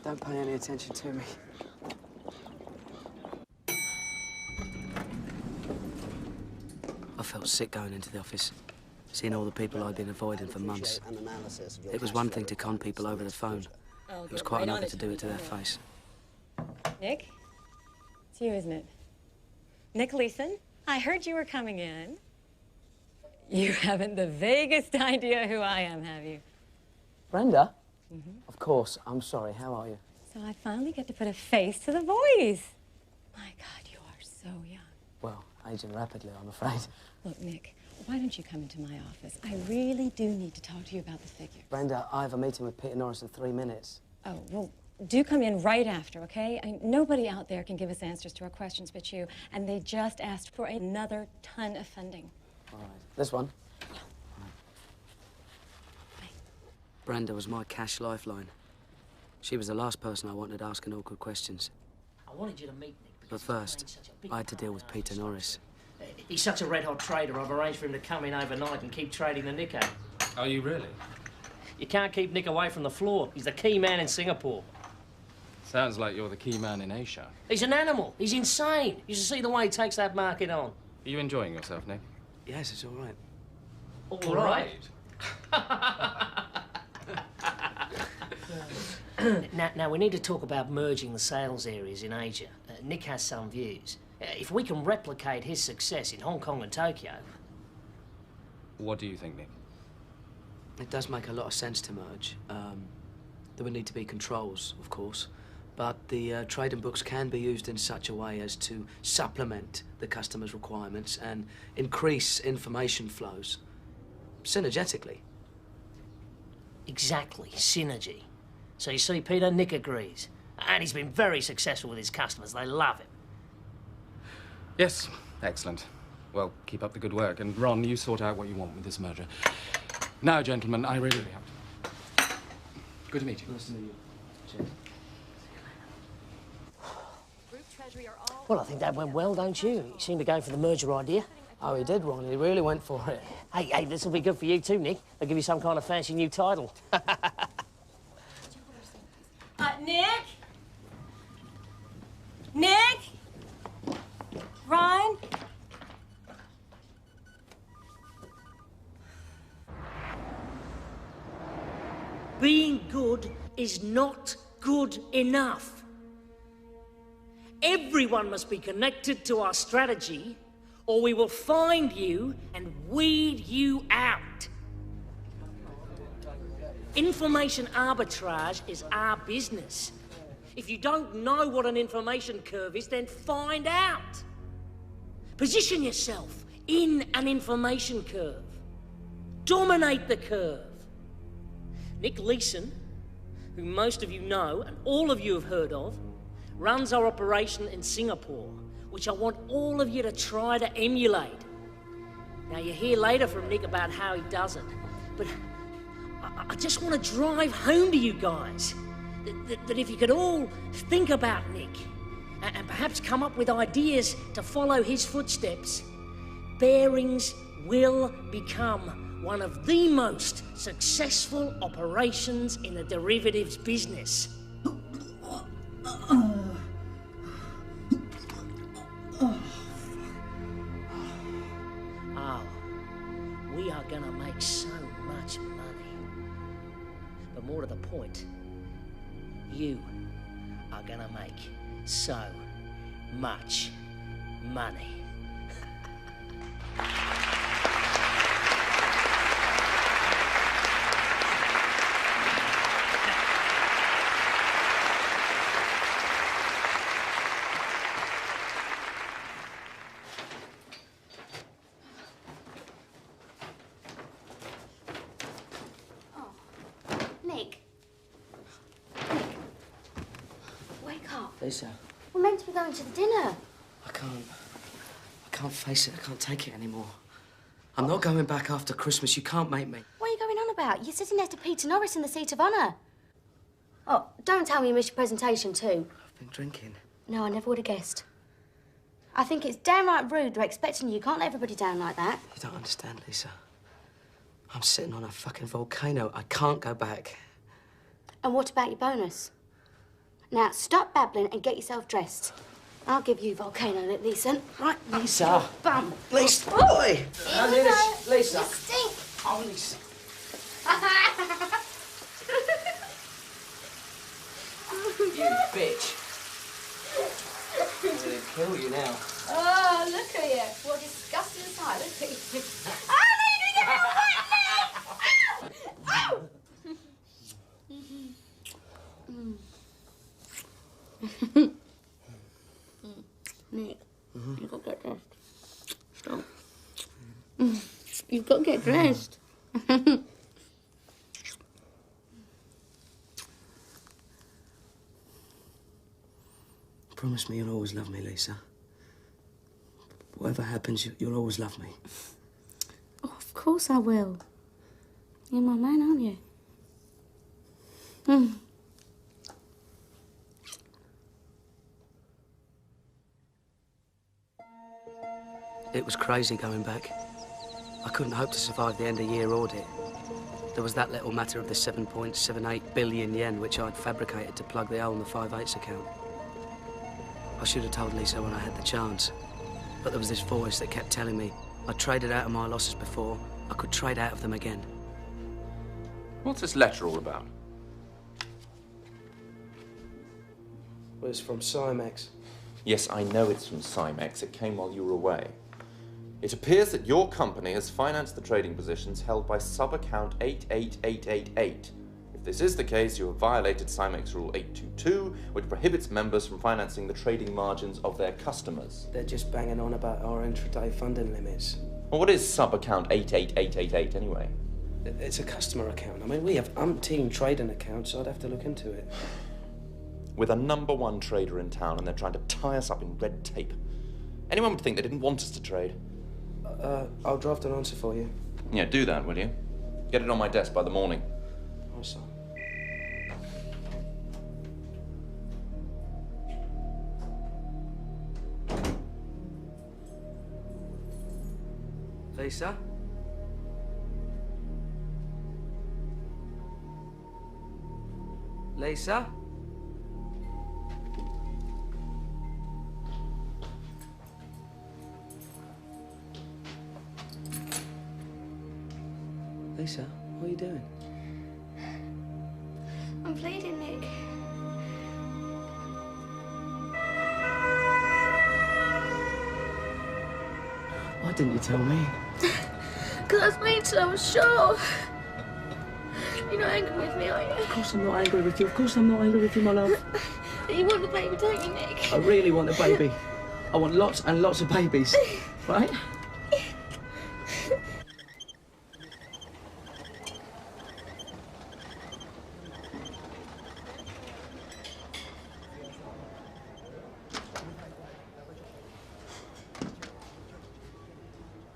Don't pay any attention to me. I felt sick going into the office, seeing all the people I'd been avoiding for months. It was one thing to con people over the phone. It was quite another to do it to their face. Nick? It's you, isn't it? Nick Leeson, I heard you were coming in. You haven't the vaguest idea who I am, have you? Brenda? Mm-hmm. Of course. I'm sorry. How are you? So I finally get to put a face to the voice. My God, you are so young. Well, aging rapidly, I'm afraid. Look, Nick, why don't you come into my office? I really do need to talk to you about the figure. Brenda, I have a meeting with Peter Norris in 3 minutes. Oh, well, do come in right after, okay? I mean, nobody out there can give us answers to our questions but you, and they just asked for another ton of funding. All right. This one? Yeah. Brenda was my cash lifeline. She was the last person I wanted asking awkward questions. I wanted you to meet Nick. But first, I had to deal with Peter Norris. He's such a red-hot trader, I've arranged for him to come in overnight and keep trading the Nick out. Are you really? You can't keep Nick away from the floor. He's the key man in Singapore. Sounds like you're the key man in Asia. He's an animal. He's insane. You should see the way he takes that market on. Are you enjoying yourself, Nick? Yes, it's all right. All right. Now, we need to talk about merging the sales areas in Asia. Nick has some views. If we can replicate his success in Hong Kong and Tokyo... What do you think, Nick? It does make a lot of sense to merge. There would need to be controls, of course, but the trading books can be used in such a way as to supplement the customer's requirements and increase information flows synergetically. Exactly, synergy. So you see, Peter, Nick agrees. And he's been very successful with his customers. They love him. Yes, excellent. Well, keep up the good work. And Ron, you sort out what you want with this merger. Now, gentlemen, I really have to. Good to meet you. Nice to meet you. Cheers. Well, I think that went well, don't you? You seem to go for the merger idea. Oh, he did, Ron. He really went for it. Hey, this will be good for you too, Nick. They'll give you some kind of fancy new title. Nick? Nick? Ryan? Being good is not good enough. Everyone must be connected to our strategy, or we will find you and weed you out. Information arbitrage is our business. If you don't know what an information curve is, then find out. Position yourself in an information curve. Dominate the curve. Nick Leeson, who most of you know and all of you have heard of, runs our operation in Singapore, which I want all of you to try to emulate. Now, you'll hear later from Nick about how he does it, but I just want to drive home to you guys that if you could all think about Nick and perhaps come up with ideas to follow his footsteps, Barings will become one of the most successful operations in the derivatives business. Oh, we are gonna make so much money. But more to the point, you are gonna make so much money. Lisa, We're meant to be going to the dinner. I can't face it. I can't take it anymore. I'm not going back after Christmas. You can't make me. What are you going on about? You're sitting next to Peter Norris in the seat of honour. Oh, don't tell me you missed your presentation too. I've been drinking. No, I never would have guessed. I think it's downright rude. They're expecting you. You can't let everybody down like that. You don't understand, Lisa. I'm sitting on a fucking volcano. I can't go back. And what about your bonus? Now, stop babbling and get yourself dressed. I'll give you volcano look, Leeson. Right, Lisa. Bum. Lisa. Oh. Oi. Here we go. Lisa. You stink. Oh, Lisa. You bitch. I'm gonna kill you now. Oh, look at you. What a disgusting sight. Look at you. Oh, look at you. Ow! Nick, you've got to get dressed. Stop. You've got to get dressed. Promise me you'll always love me, Lisa. Whatever happens, you'll always love me. Oh, of course I will. You're my man, aren't you? It was crazy going back. I couldn't hope to survive the end-of-year audit. There was that little matter of the 7.78 billion yen which I'd fabricated to plug the hole in the 5/8 account. I should have told Lisa when I had the chance, but there was this voice that kept telling me I'd traded out of my losses before, I could trade out of them again. What's this letter all about? Well, it's from Cymex. Yes, I know it's from Cymex. It came while you were away. It appears that your company has financed the trading positions held by sub-account 88888. If this is the case, you have violated Cymex Rule 822, which prohibits members from financing the trading margins of their customers. They're just banging on about our intraday funding limits. Well, what is sub-account 88888 anyway? It's a customer account. I mean, we have umpteen trading accounts, so I'd have to look into it. With a #1 trader in town, and they're trying to tie us up in red tape. Anyone would think they didn't want us to trade. I'll draft an answer for you. Yeah, do that, will you? Get it on my desk by the morning. Awesome. Lisa? Lisa? Lisa, what are you doing? I'm bleeding, Nick. Why didn't you tell me? Because I was waiting till I was sure. You're not angry with me, are you? Of course I'm not angry with you. Of course I'm not angry with you, my love. You want the baby, don't you, Nick? I really want a baby. I want lots and lots of babies. Right?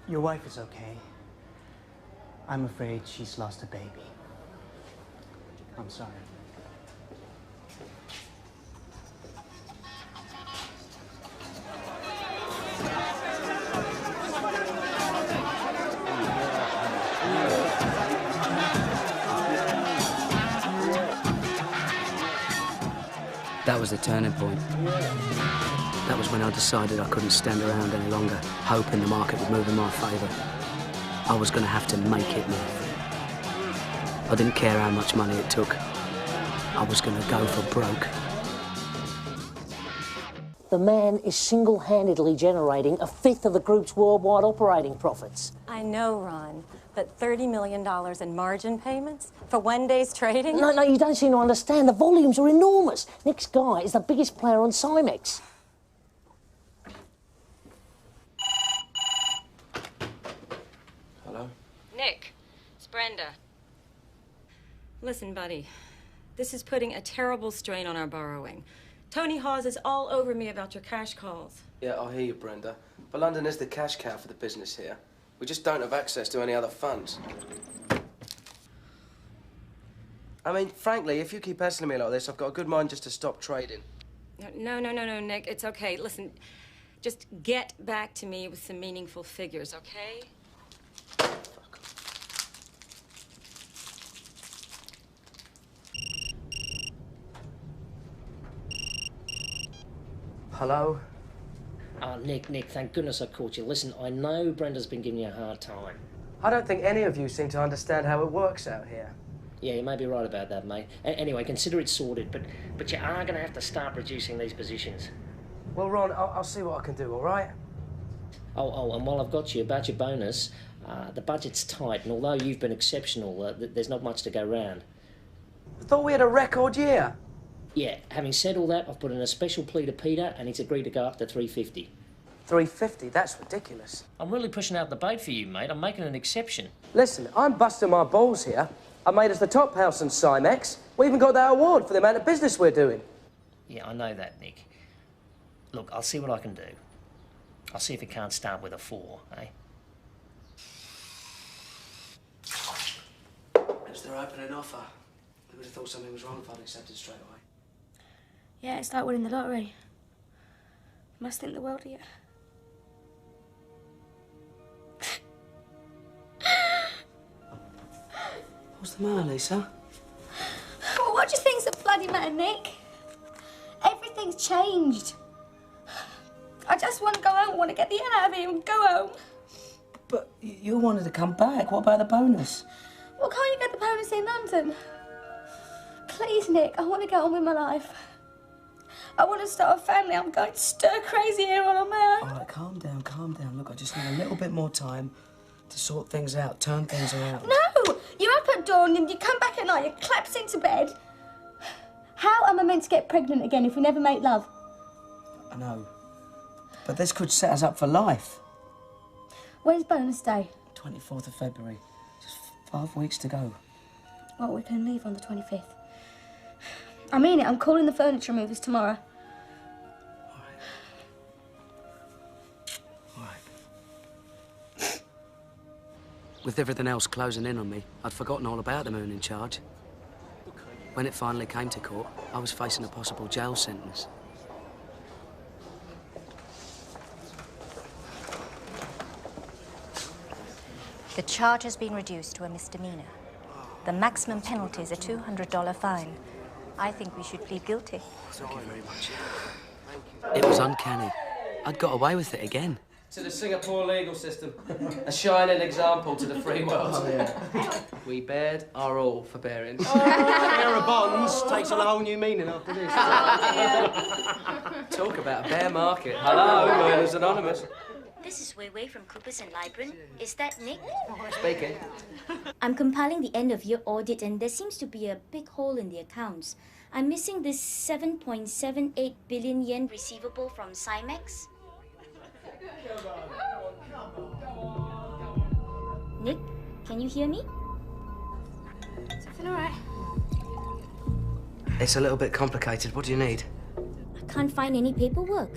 Your wife is okay. I'm afraid she's lost a baby. I'm sorry. That was the turning point. That was when I decided I couldn't stand around any longer, hoping the market would move in my favour. I was going to have to make it move. I didn't care how much money it took. I was going to go for broke. The man is single-handedly generating a fifth of the group's worldwide operating profits. I know, Ron, but $30 million in margin payments for one day's trading? No, you don't seem to understand. The volumes are enormous. Nick's guy is the biggest player on Cymex. Hello? Nick, it's Brenda. Listen, buddy, this is putting a terrible strain on our borrowing. Tony Hawes is all over me about your cash calls. Yeah, I hear you, Brenda. But London is the cash cow for the business here. We just don't have access to any other funds. I mean, frankly, if you keep hassling me like this, I've got a good mind just to stop trading. No, Nick, it's okay. Listen, just get back to me with some meaningful figures, okay? hello? Nick, thank goodness I caught you. Listen, I know Brenda's been giving you a hard time. I don't think any of you seem to understand how it works out here. Yeah, you may be right about that, mate. Anyway, consider it sorted, but you are going to have to start reducing these positions. Well, Ron, I'll see what I can do, all right? Oh, and while I've got you, about your bonus, the budget's tight, and although you've been exceptional, there's not much to go round. I thought we had a record year. Yeah, having said all that, I've put in a special plea to Peter, and he's agreed to go up to 350. 350? That's ridiculous. I'm really pushing out the bait for you, mate. I'm making an exception. Listen, I'm busting my balls here. I made us the top house in Simex. We even got that award for the amount of business we're doing. Yeah, I know that, Nick. Look, I'll see what I can do. I'll see if it can't start with a 4, eh? It's their opening offer. Who would have thought something was wrong if I'd accepted straight away? Yeah, it's like winning the lottery. You must think the world of you. What's the matter, Lisa? Well, what do you think's the bloody matter, Nick? Everything's changed. I just want to go home. I want to get the hell out of here and go home. But you wanted to come back. What about the bonus? Well, can't you get the bonus in London? Please, Nick, I want to get on with my life. I want to start a family. I'm going stir crazy here on my own. All right, calm down, calm down. Look, I just need a little bit more time to sort things out, turn things around. No! You're up at dawn and you come back at night, you collapse into bed. How am I meant to get pregnant again if we never make love? I know. But this could set us up for life. When's bonus day? 24th of February. Just 5 weeks to go. Well, we can leave on the 25th. I mean it, I'm calling the furniture movers tomorrow. With everything else closing in on me, I'd forgotten all about the moon in charge. When it finally came to court, I was facing a possible jail sentence. The charge has been reduced to a misdemeanor. The maximum penalty is a $200 fine. I think we should plead guilty. Thank you very much. It was uncanny. I'd got away with it again. To the Singapore legal system. A shining example to the free world. Oh, yeah. We bared our all for Barings. Oh, pair of bonds takes on a whole new meaning after this. Talk about a bear market. Hello, Lawyers Anonymous. This is Wei from Coopers and Libran. Is that Nick? Speaking. I'm compiling the end-of-year audit, and there seems to be a big hole in the accounts. I'm missing this 7.78 billion yen receivable from Simex. Nick, can you hear me? Is everything all right? It's a little bit complicated. What do you need? I can't find any paperwork.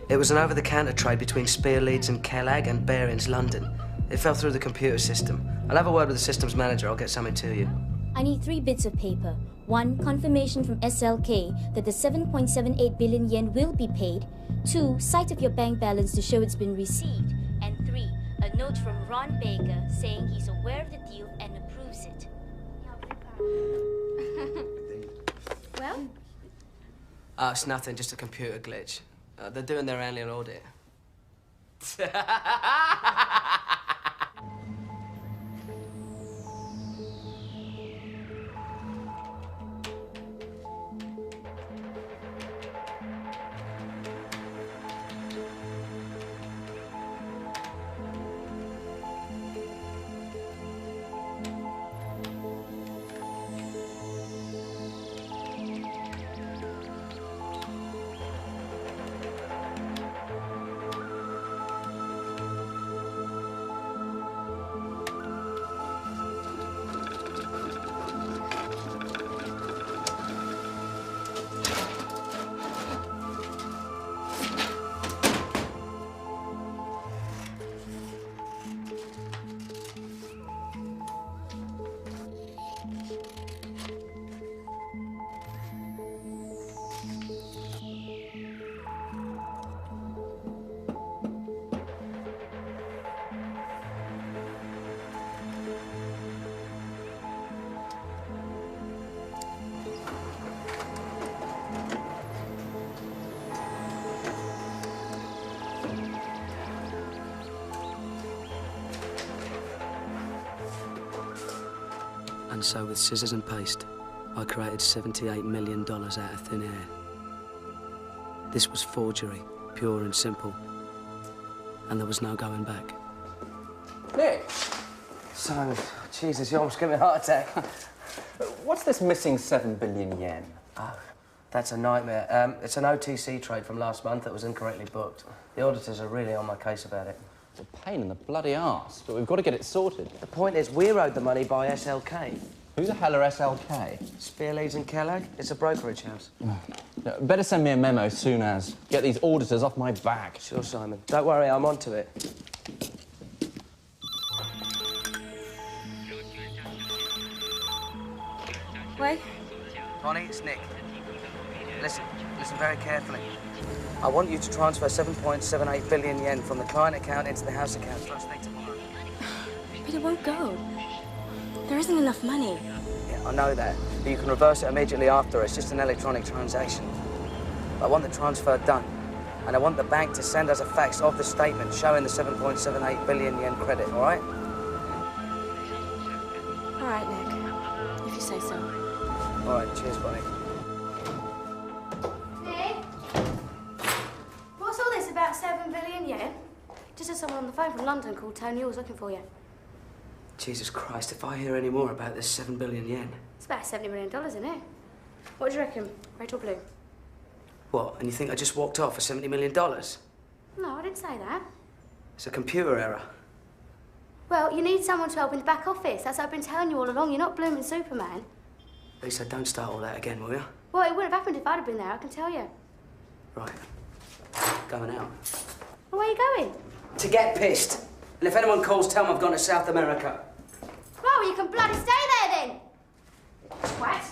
It was an over-the-counter trade between Spear Leeds and Kellag and Barings London. It fell through the computer system. I'll have a word with the systems manager. I'll get something to you. I need 3 bits of paper. 1, confirmation from SLK that the 7.78 billion yen will be paid. 2, sight of your bank balance to show it's been received. And 3, a note from Ron Baker saying he's aware of the deal and approves it. Well? It's nothing, just a computer glitch. They're doing their annual audit. And so with scissors and paste, I created $78 million out of thin air. This was forgery, pure and simple. And there was no going back. Nick! Simon, Jesus, you almost gave me a heart attack. What's this missing 7 billion yen? Oh, that's a nightmare. It's an OTC trade from last month that was incorrectly booked. The auditors are really on my case about it. It's a pain in the bloody arse, but we've got to get it sorted. The point is, we're owed the money by SLK. Who the hell are SLK? Spear, Leeds and Kellogg. It's a brokerage house. No, better send me a memo soon as. Get these auditors off my back. Sure, Simon. Don't worry, I'm onto it. Wait. Connie, it's Nick. Listen very carefully. I want you to transfer 7.78 billion yen from the client account into the house account first thing tomorrow. But it won't go. There isn't enough money. Yeah, I know that. But you can reverse it immediately after. It's just an electronic transaction. I want the transfer done. And I want the bank to send us a fax of the statement showing the 7.78 billion yen credit, all right? All right, Nick. If you say so. All right, cheers, buddy. Nick? What's all this about 7 billion yen? Just had someone on the phone from London called Tony was looking for you. Jesus Christ, if I hear any more about this 7 billion yen... It's about $70 million, isn't it? What do you reckon? Red or blue? What, and you think I just walked off for $70 million? No, I didn't say that. It's a computer error. Well, you need someone to help in the back office. That's what I've been telling you all along. You're not blooming Superman. Lisa, don't start all that again, will you? Well, it wouldn't have happened if I'd have been there, I can tell you. Right. Going out. Well, where are you going? To get pissed. And if anyone calls, tell them I've gone to South America. Well, you can bloody stay there then. Twat.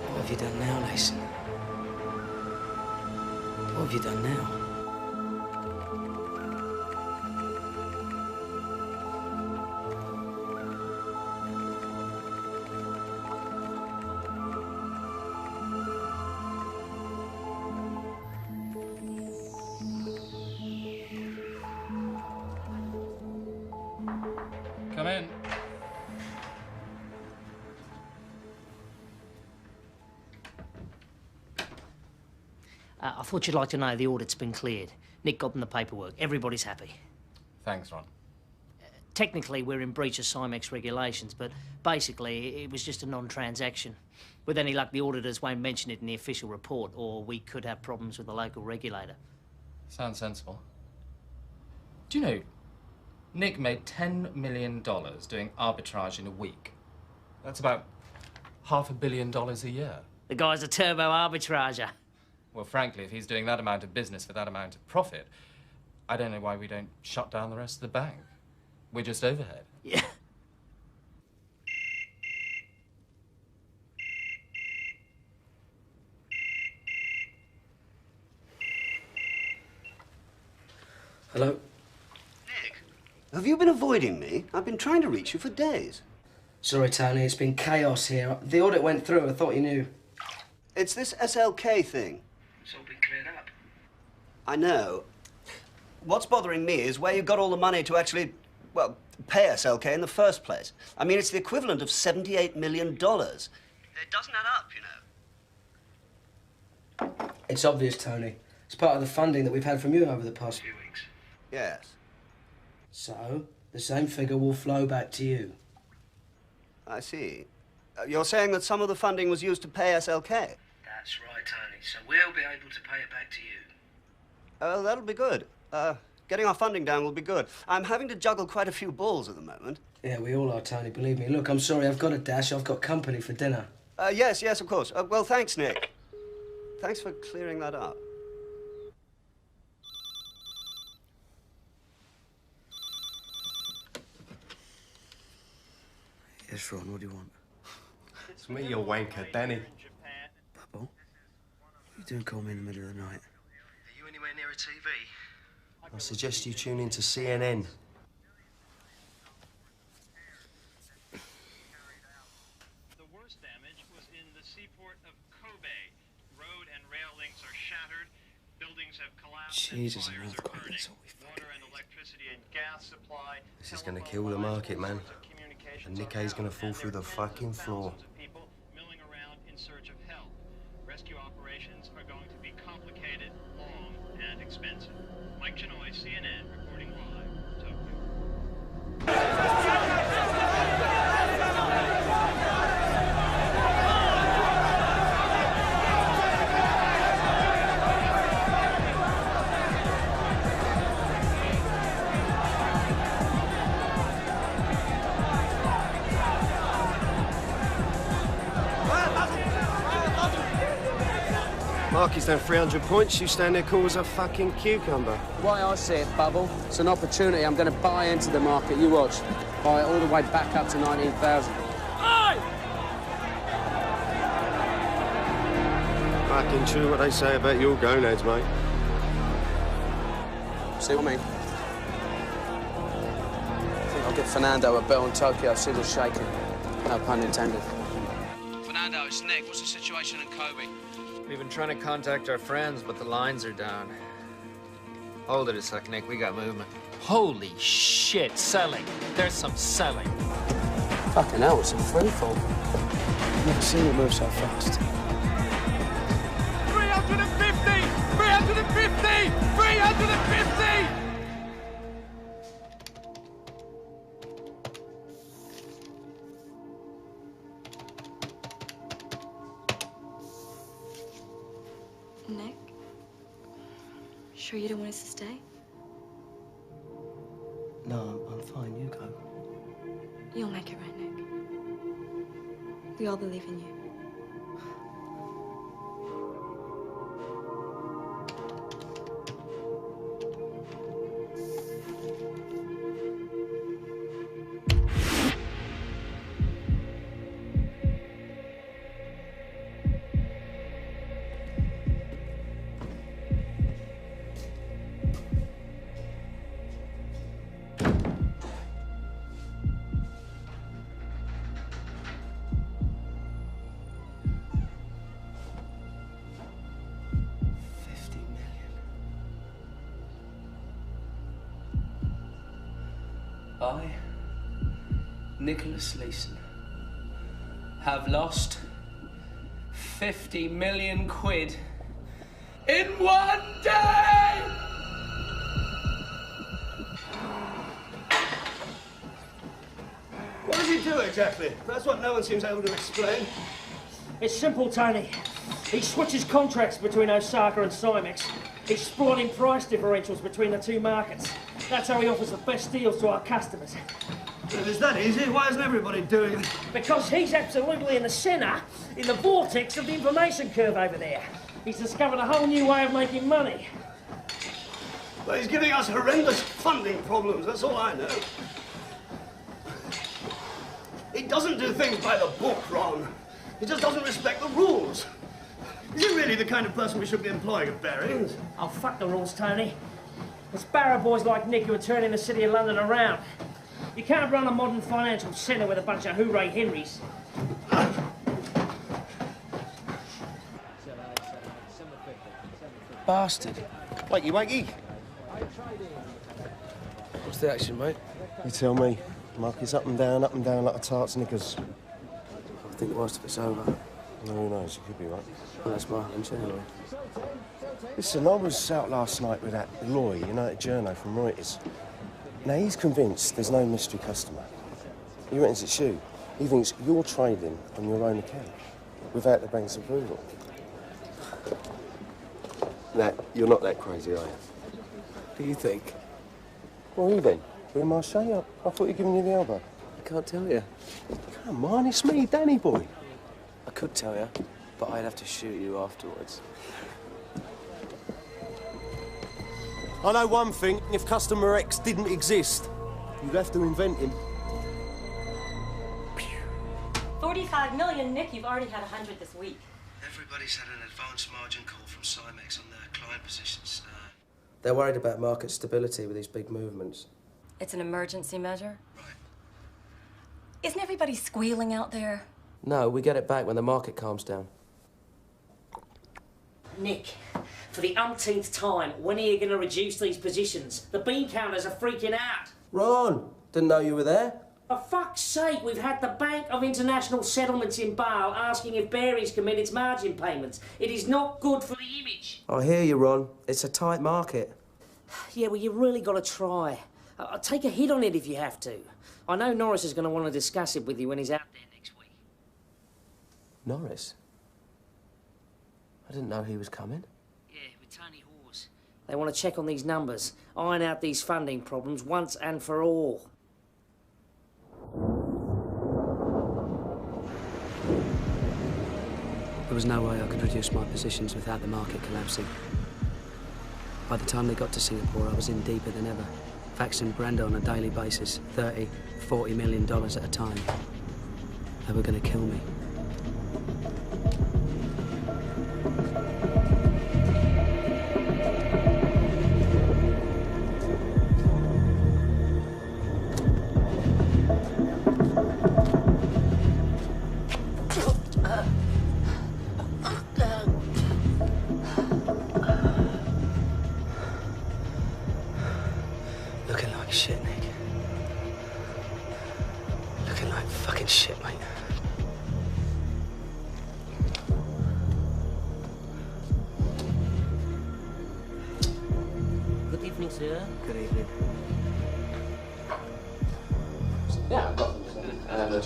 What have you done now, Leeson? What have you done now? Come in. I thought you'd like to know the audit's been cleared. Nick got them the paperwork. Everybody's happy. Thanks, Ron. Technically, we're in breach of Cymex regulations, but basically, it was just a non-transaction. With any luck, the auditors won't mention it in the official report, or we could have problems with the local regulator. Sounds sensible. Do you know, Nick made $10 million doing arbitrage in a week. That's about $500 million a year. The guy's a turbo arbitrager. Well, frankly, if he's doing that amount of business for that amount of profit, I don't know why we don't shut down the rest of the bank. We're just overhead. Yeah. Hello? Nick, have you been avoiding me? I've been trying to reach you for days. Sorry, Tony, it's been chaos here. The audit went through. I thought you knew. It's this SLK thing. It's all been cleared up. I know. What's bothering me is where you got all the money to actually, well, pay SLK in the first place. I mean, it's the equivalent of $78 million. It doesn't add up, you know. It's obvious, Tony. It's part of the funding that we've had from you over the past few weeks. Yes. So, the same figure will flow back to you. I see. You're saying that some of the funding was used to pay SLK? That's right, Tony. So we'll be able to pay it back to you. Oh, that'll be good. Getting our funding down will be good. I'm having to juggle quite a few balls at the moment. Yeah, we all are, Tony, believe me. Look, I'm sorry, I've got a dash. I've got company for dinner. Yes, yes, of course. Well, thanks, Nick. Thanks for clearing that up. Yes, Ron, what do you want? It's me, you wanker, Danny. Bubble? You don't call me in the middle of the night. Are you anywhere near a TV? I suggest you tune in to CNN. The worst damage was in the seaport of Kobe. Road and rail links are shattered. Buildings have collapsed. Jesus, and an fires are earthquake, burning. that's all we Water and electricity and gas supply. This is gonna kill the market, man. And Nikkei's gonna fall through the fucking floor. People milling around in search of help. Rescue operations are going to be complicated, long, and expensive. Mike Chinoy, CNN, reporting live, Tokyo. Marky's down 300 points. You stand there cool as a fucking cucumber. Why I see it, Bubble, it's an opportunity. I'm going to buy into the market. You watch. Buy it all the way back up to 19,000. Fucking true what they say about your gonads, mate. See what I mean? I think I'll give Fernando a bell in Tokyo, see what's shaking. No pun intended. Fernando, it's Nick. What's the situation in Kobe? We've been trying to contact our friends, but the lines are down. Hold it a sec, Nick. We got movement. Holy shit, selling. There's some selling. Fucking hell, it's a free fall. I've never seen it move so fast. 350! 350! 350! Nick? Sure you don't want us to stay? No, I'm fine. You go. You'll make it right, Nick. We all believe in you. I, Nicholas Leeson, have lost 50 million quid in one day! What does he do exactly? That's what no one seems able to explain. It's simple, Tony. He switches contracts between Osaka and Cymex, exploiting price differentials between the two markets. That's how he offers the best deals to our customers. If it's that easy, why isn't everybody doing it? Because he's absolutely in the centre, in the vortex of the information curve over there. He's discovered a whole new way of making money. But he's giving us horrendous funding problems, that's all I know. He doesn't do things by the book, Ron. He just doesn't respect the rules. Is he really the kind of person we should be employing at Barings? Oh, fuck the rules, Tony. It's barrow boys like Nick who are turning the city of London around. You can't run a modern financial centre with a bunch of hooray Henrys. Bastard. Wakey, wakey. What's the action, mate? You tell me. Marky's up and down like a tart's knickers. I think the worst of it's over. No, who knows? You could be right. Well, that's my hunch anyway. Listen, I was out last night with that Loy, you know, that journo from Reuters. Now, he's convinced there's no mystery customer. He reckons it's you. He thinks you're trading on your own account, without the bank's approval. Now, you're not that crazy, are you? Do you think? Well, who then? Who, Marseille? I thought you were giving you the elbow. I can't tell you. Come on, it's me, Danny boy. I could tell you, but I'd have to shoot you afterwards. I know one thing, if customer X didn't exist, you'd have to invent him. 45 million, Nick. You've already had 100 this week. Everybody's had an advance margin call from Cymex on their client positions. They're worried about market stability with these big movements. It's an emergency measure? Right. Isn't everybody squealing out there? No, we get it back when the market calms down. Nick, for the umpteenth time, when are you going to reduce these positions? The bean counters are freaking out. Ron, didn't know you were there. For fuck's sake, we've had the Bank of International Settlements in Bale asking if Barings can meet its margin payments. It is not good for the image. I hear you, Ron. It's a tight market. Yeah, well, you really got to try. I'll take a hit on it if you have to. I know Norris is going to want to discuss it with you when he's out there next week. Norris? I didn't know he was coming. Yeah, with Tony Hawes. They want to check on these numbers, iron out these funding problems once and for all. There was no way I could reduce my positions without the market collapsing. By the time they got to Singapore, I was in deeper than ever. Faxing Brenda on a daily basis, $30, $40 million at a time. They were going to kill me. Looking like shit, Nick. Looking like fucking shit, mate. Good evening, sir. Good evening. Yeah, I've got them. And I know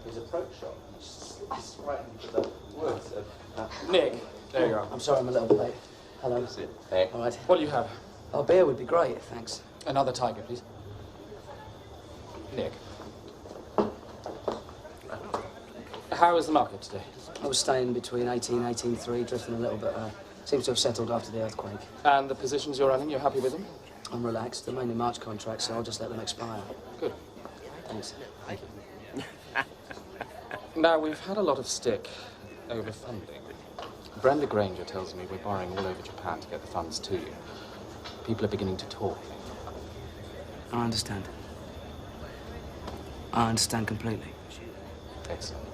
his approach shot. It's right into the words of... Nick, there you are. I'm sorry I'm a little bit late. Hello. That's it. Hey. All right. What do you have? A beer would be great, thanks. Another tiger, please. Nick. How is the market today? I was staying between 18 and 18.3, drifting a little bit. Seems to have settled after the earthquake. And the positions you're running, you're happy with them? I'm relaxed. They're mainly March contracts, so I'll just let them expire. Good. Thanks. Thank you. Now, we've had a lot of stick over funding. Brenda Granger tells me we're borrowing all over Japan to get the funds to you. People are beginning to talk. I understand. I understand completely. Excellent.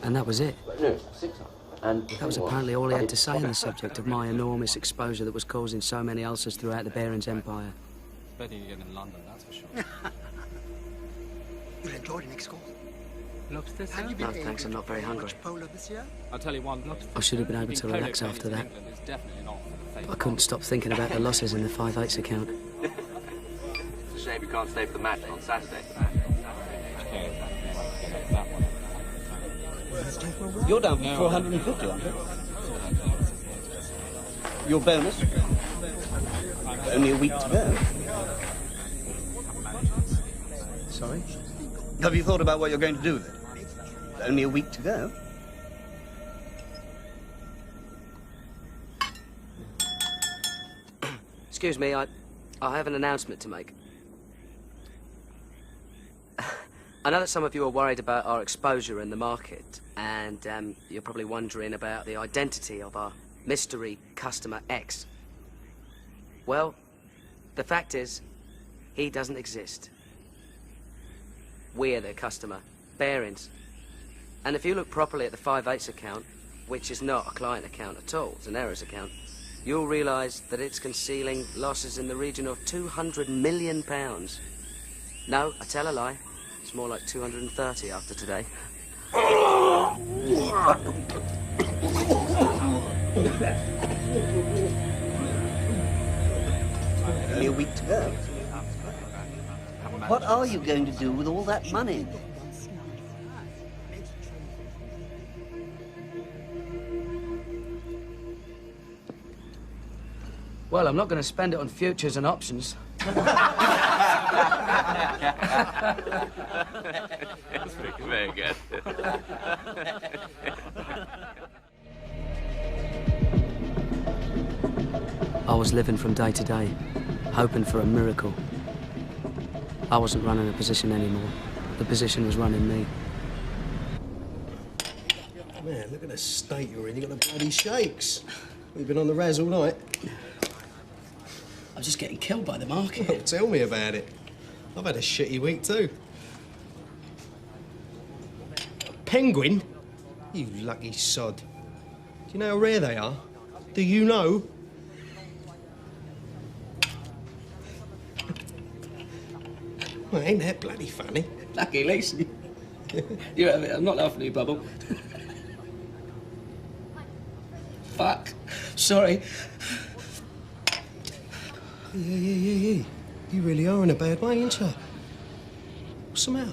And that was it. No, 6 and that was apparently all he had to say on the subject of my enormous exposure that was causing so many ulcers throughout the Barings Empire. Better you get in London, that's for sure. You enjoyed Nick's school? Lobster, sir? No, thanks, I'm not very hungry. Polo this year? I'll tell you one. I should have been able to relax after that. But I couldn't stop thinking about the losses in the 5/8 account. It's a shame you can't stay for the match on Saturday. You're down for 450, aren't you? Your bonus? Only a week to go. Sorry? Have you thought about what you're going to do with it? Only a week to go. Excuse me, I have an announcement to make. I know that some of you are worried about our exposure in the market, and you're probably wondering about the identity of our mystery customer X. Well, the fact is, he doesn't exist. We're the customer, Barings. And if you look properly at the 5/8 account, which is not a client account at all, it's an errors account, you'll realise that it's concealing losses in the region of £200 million. No, I tell a lie. It's more like 230 after today. Only a week to go. What are you going to do with all that money? Well, I'm not going to spend it on futures and options. That's very good. I was living from day to day, hoping for a miracle. I wasn't running a position anymore. The position was running me. Man, look at the state you're in. You got the bloody shakes. We've been on the razz all night. I'm just getting killed by the market. Well, tell me about it. I've had a shitty week too. Penguin? You lucky sod. Do you know how rare they are? Do you know? Well, ain't that bloody funny? Lucky Leeson. You have it. I'm not laughing at you, Bubble. Fuck. Sorry. Yeah. You really are in a bad way, ain't you? What's the matter?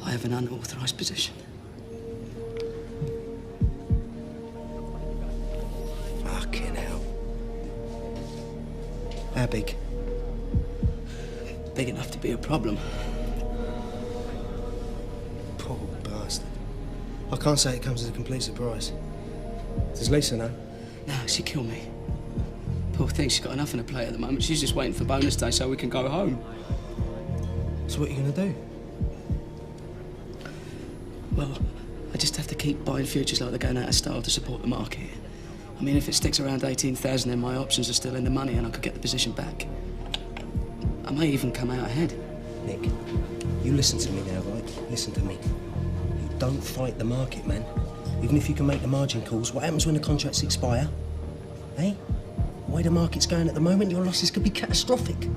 I have an unauthorised position. Fucking hell. How big? Big enough to be a problem. Poor bastard. I can't say it comes as a complete surprise. Does Lisa know? No, she'd kill me. Poor thing, she's got enough on her plate at the moment. She's just waiting for bonus day so we can go home. So what are you gonna do? Well, I just have to keep buying futures like they're going out of style to support the market. I mean, if it sticks around 18,000, then my options are still in the money and I could get the position back. I may even come out ahead. Nick, you listen to me now, right? Listen to me. You don't fight the market, man. Even if you can make the margin calls, what happens when the contracts expire? Eh? The way the market's going at the moment, your losses could be catastrophic.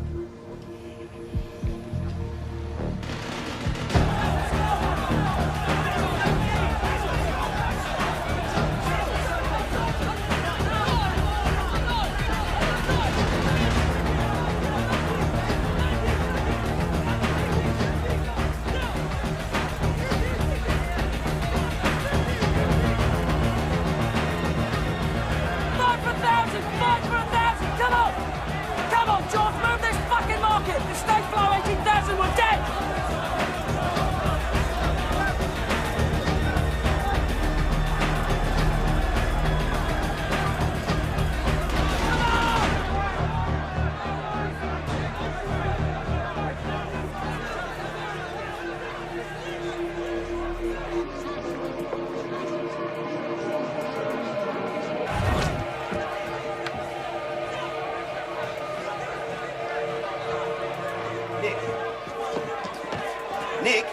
Nick?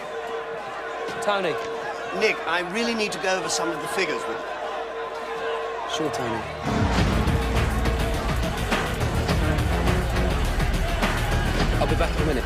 Tony. Nick, I really need to go over some of the figures with you. Sure, Tony. I'll be back in a minute.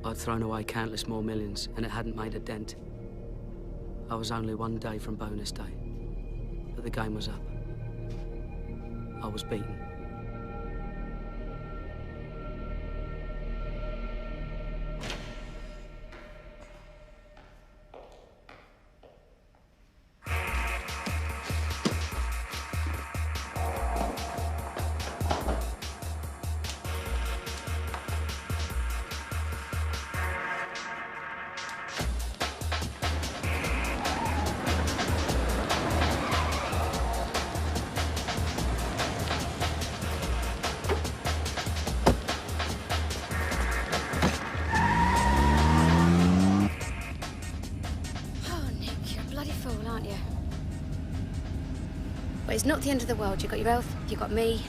I'd thrown away countless more millions, and it hadn't made a dent. I was only one day from bonus day, but the game was up. I was beaten. But it's not the end of the world. You've got your health, you've got me.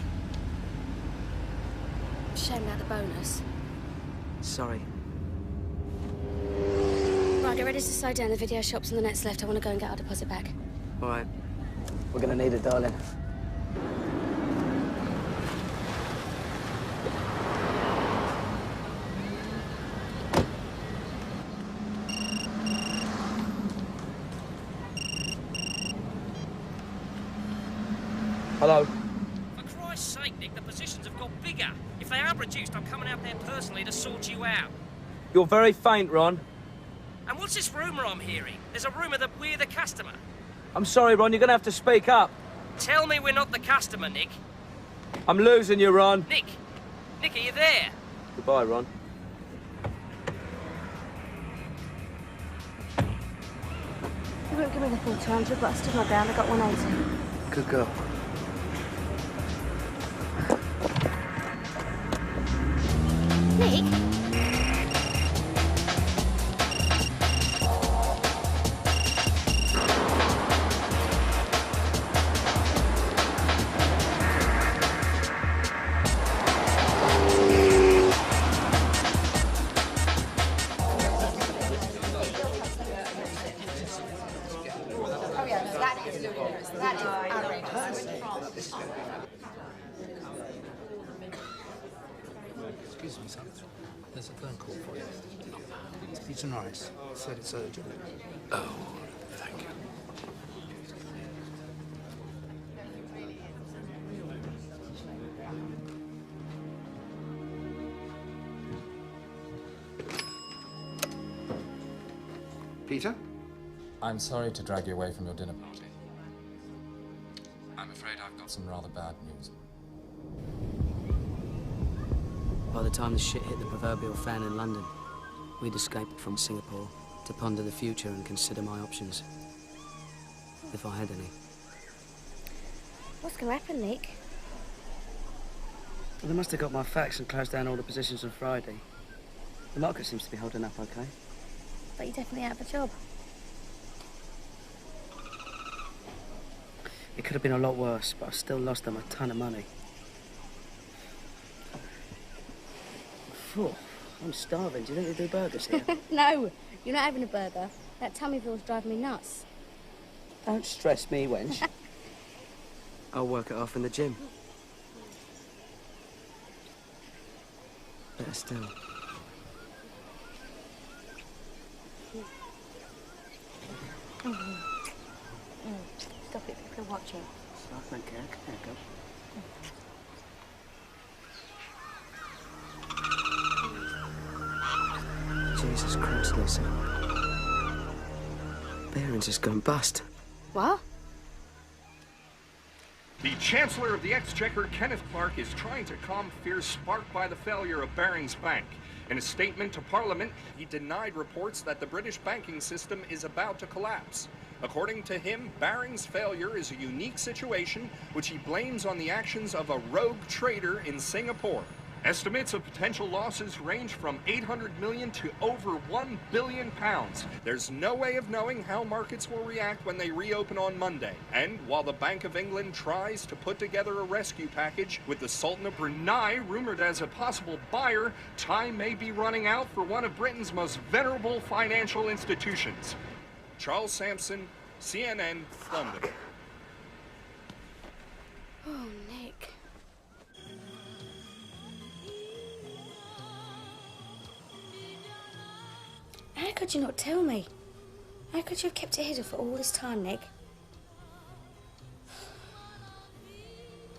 Shame about the bonus. Sorry. Right, get ready to slide down. The video shop's on the next left. I want to go and get our deposit back. All right. We're gonna need it, darling. Hello. For Christ's sake, Nick, the positions have got bigger. If they are reduced, I'm coming out there personally to sort you out. You're very faint, Ron. And what's this rumour I'm hearing? There's a rumour that we're the customer. I'm sorry, Ron, you're gonna have to speak up. Tell me we're not the customer, Nick. I'm losing you, Ron. Nick! Nick, are you there? Goodbye, Ron. You won't give me the full 200, but I stood my ground. I got 180. Good girl. Nick? Excuse me, son. There's a phone call for you. Peter Norris said it's urgent. Oh, thank you. Peter? I'm sorry to drag you away from your dinner party. I'm afraid I've got some rather bad news. By the time the shit hit the proverbial fan in London, we'd escaped from Singapore to ponder the future and consider my options. If I had any. What's going to happen, Nick? Well, they must have got my facts and closed down all the positions on Friday. The market seems to be holding up okay. But you're definitely out of a job. It could have been a lot worse, but I still lost them a ton of money. Phew, I'm starving. Do you think they do burgers here? No, you're not having a burger. That Tummyville's driving me nuts. Don't stress me, wench. I'll work it off in the gym. Better still. Stop it, people are watching. Stop, don't care. Come here, go. Jesus Christ, Lisa. Barings has gone bust. What? The Chancellor of the Exchequer, Kenneth Clark, is trying to calm fears sparked by the failure of Barings Bank. In a statement to Parliament, he denied reports that the British banking system is about to collapse. According to him, Barings' failure is a unique situation which he blames on the actions of a rogue trader in Singapore. Estimates of potential losses range from 800 million to over 1 billion pounds. There's no way of knowing how markets will react when they reopen on Monday. And while the Bank of England tries to put together a rescue package with the Sultan of Brunei rumored as a possible buyer, time may be running out for one of Britain's most venerable financial institutions. Charles Sampson, CNN, London. Oh, Nick. How could you not tell me? How could you have kept it hidden for all this time, Nick?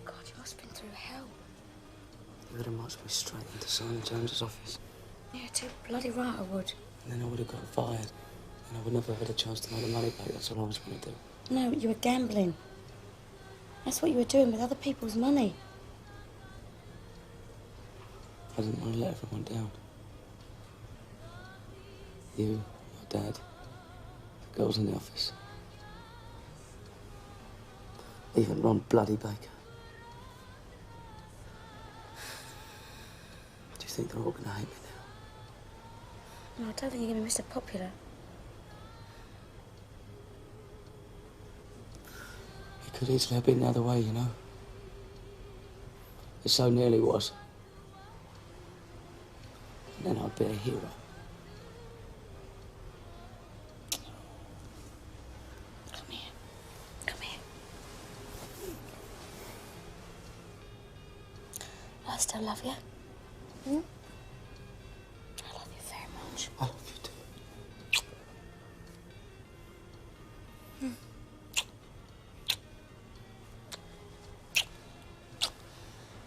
God, you must have been through hell. You would have marched me straight into Simon Jones's office. Yeah, too bloody right I would. And then I would have got fired. And I would never have had a chance to make the money back. That's all I was going to do. No, you were gambling. That's what you were doing with other people's money. I didn't want to let everyone down. You, your dad, the girls in the office. Even Ron bloody Baker. Do you think they're all going to hate me now? No, I don't think you're going to be Mr. Popular. You could easily have been the other way, you know. It so nearly was. And then I'd be a hero. Come here. Come here. I still love you. Hmm? I love you very much. I love you too.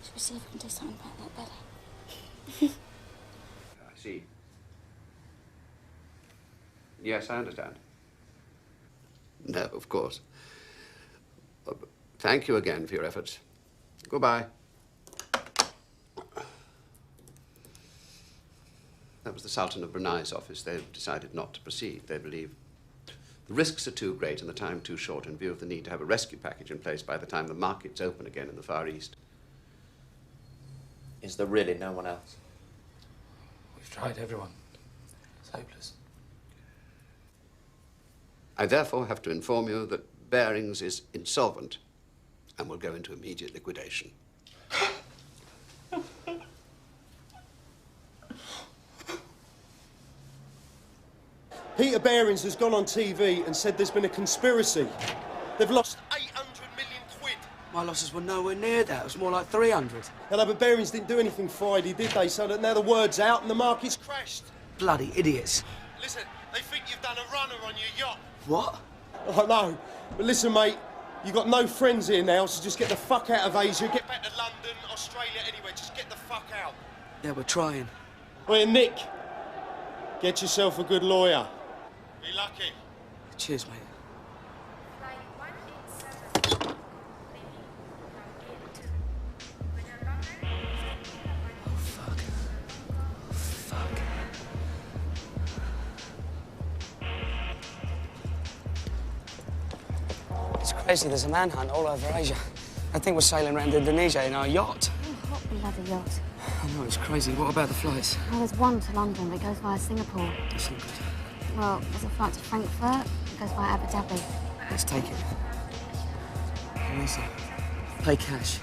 Should we see if we can do something about that better? I see. Yes, I understand. No, of course. Thank you again for your efforts. Goodbye. That was the Sultan of Brunei's office. They've decided not to proceed. They believe the risks are too great and the time too short in view of the need to have a rescue package in place by the time the markets open again in the Far East. Is there really no one else? We've tried everyone. It's hopeless. I therefore have to inform you that Barings is insolvent and will go into immediate liquidation. Peter Barings has gone on TV and said there's been a conspiracy. They've lost 800 million quid. My losses were nowhere near that. It was more like 300. Hello, but Barings didn't do anything Friday, did they? So that now the word's out and the market's crashed. Bloody idiots. Listen, they think you've done a runner on your yacht. What? I know. But listen, mate, you've got no friends here now, so just get the fuck out of Asia, get back to London, Australia, anywhere. Just get the fuck out. Yeah, we're trying. Well, Nick, get yourself a good lawyer. Be lucky. Cheers, mate. It's crazy, there's a manhunt all over Asia. I think we're sailing around Indonesia in our yacht. Oh, hot bloody yacht. I know, it's crazy. What about the flights? Well, there's one to London that goes via Singapore. That's not good. Well, there's a flight to Frankfurt that goes via Abu Dhabi. Let's take it. Lisa, pay cash.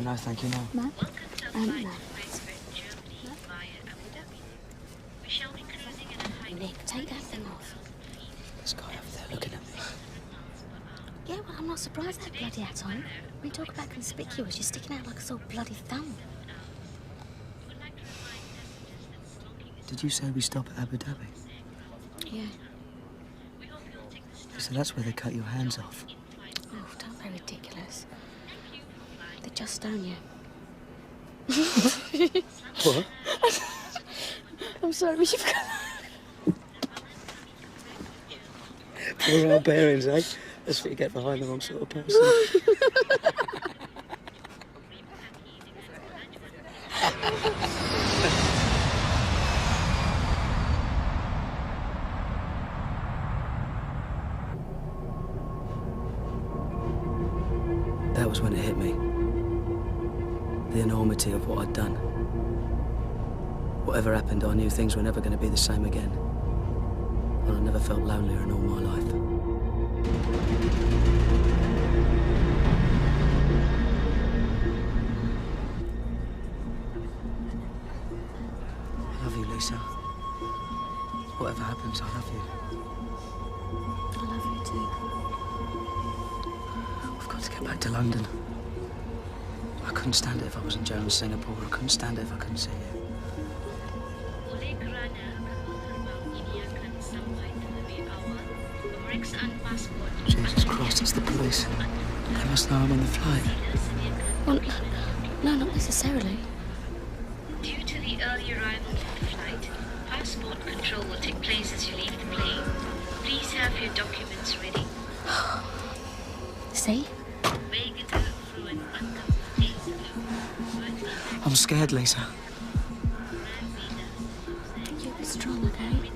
No, thank you, no. No? No. Nick, take that thing off. This guy over there looking at me. Yeah, well, I'm not surprised that bloody hat on. When you talk about conspicuous, you're sticking out like a sore bloody thumb. Did you say we stop at Abu Dhabi? Yeah. So that's where they cut your hands off. Oh, don't be ridiculous. They just own you. What? I'm sorry, you've got... Poor old Barings, eh? That's what you get behind the wrong sort of person. That was when it hit me. The enormity of what I'd done. Whatever happened, I knew things were never going to be the same again. And I never felt lonelier in all my life. I love you, Lisa. Whatever happens, I love you. I love you too. We've got to get back to London. I couldn't stand it if I was in jail in Singapore. I couldn't stand it if I couldn't see you. Oleh kerana kapal terbang ini akan sampai Jesus Christ, it's the police. They must know I'm on the flight. Well, no, not necessarily. Due to the early arrival of the flight, passport control will take place as you leave the plane. Please have your documents ready. See? I'm scared, Lisa. You'll be strong, okay?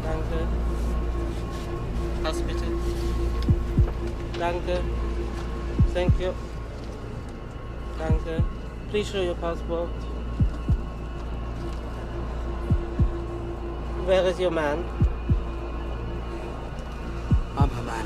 Danke. Pass bitte. Danke. Thank you. Danke. Please show your passport. Where is your man? I'm her man.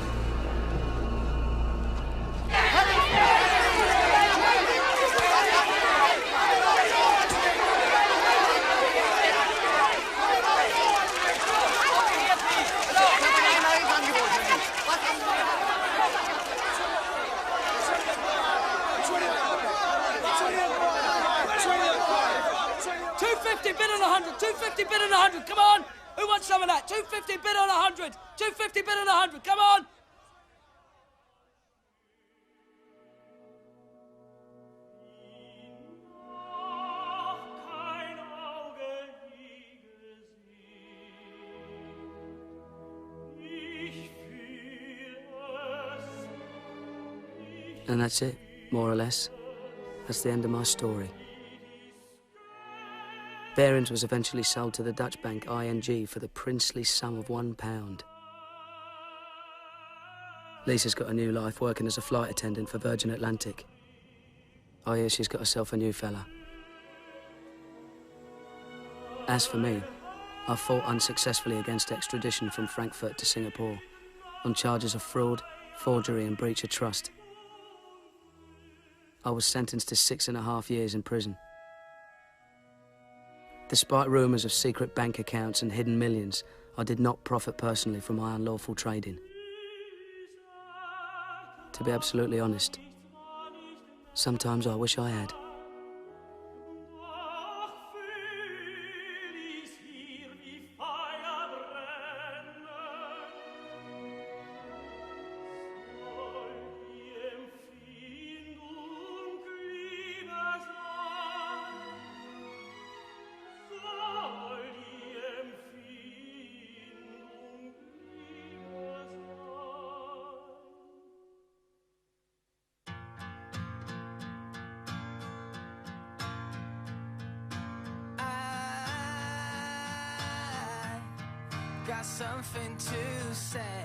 $250 bid on 100. $250 bid on 100. Come on. Who wants some of that? $250 bid on 100. $250 bid on 100. Come on. And that's it, more or less. That's the end of my story. Barings was eventually sold to the Dutch bank ING for the princely sum of £1. Lisa's got a new life working as a flight attendant for Virgin Atlantic. I hear she's got herself a new fella. As for me, I fought unsuccessfully against extradition from Frankfurt to Singapore on charges of fraud, forgery and breach of trust. I was sentenced to 6.5 years in prison. Despite rumours of secret bank accounts and hidden millions, I did not profit personally from my unlawful trading. To be absolutely honest, sometimes I wish I had. Got something to say.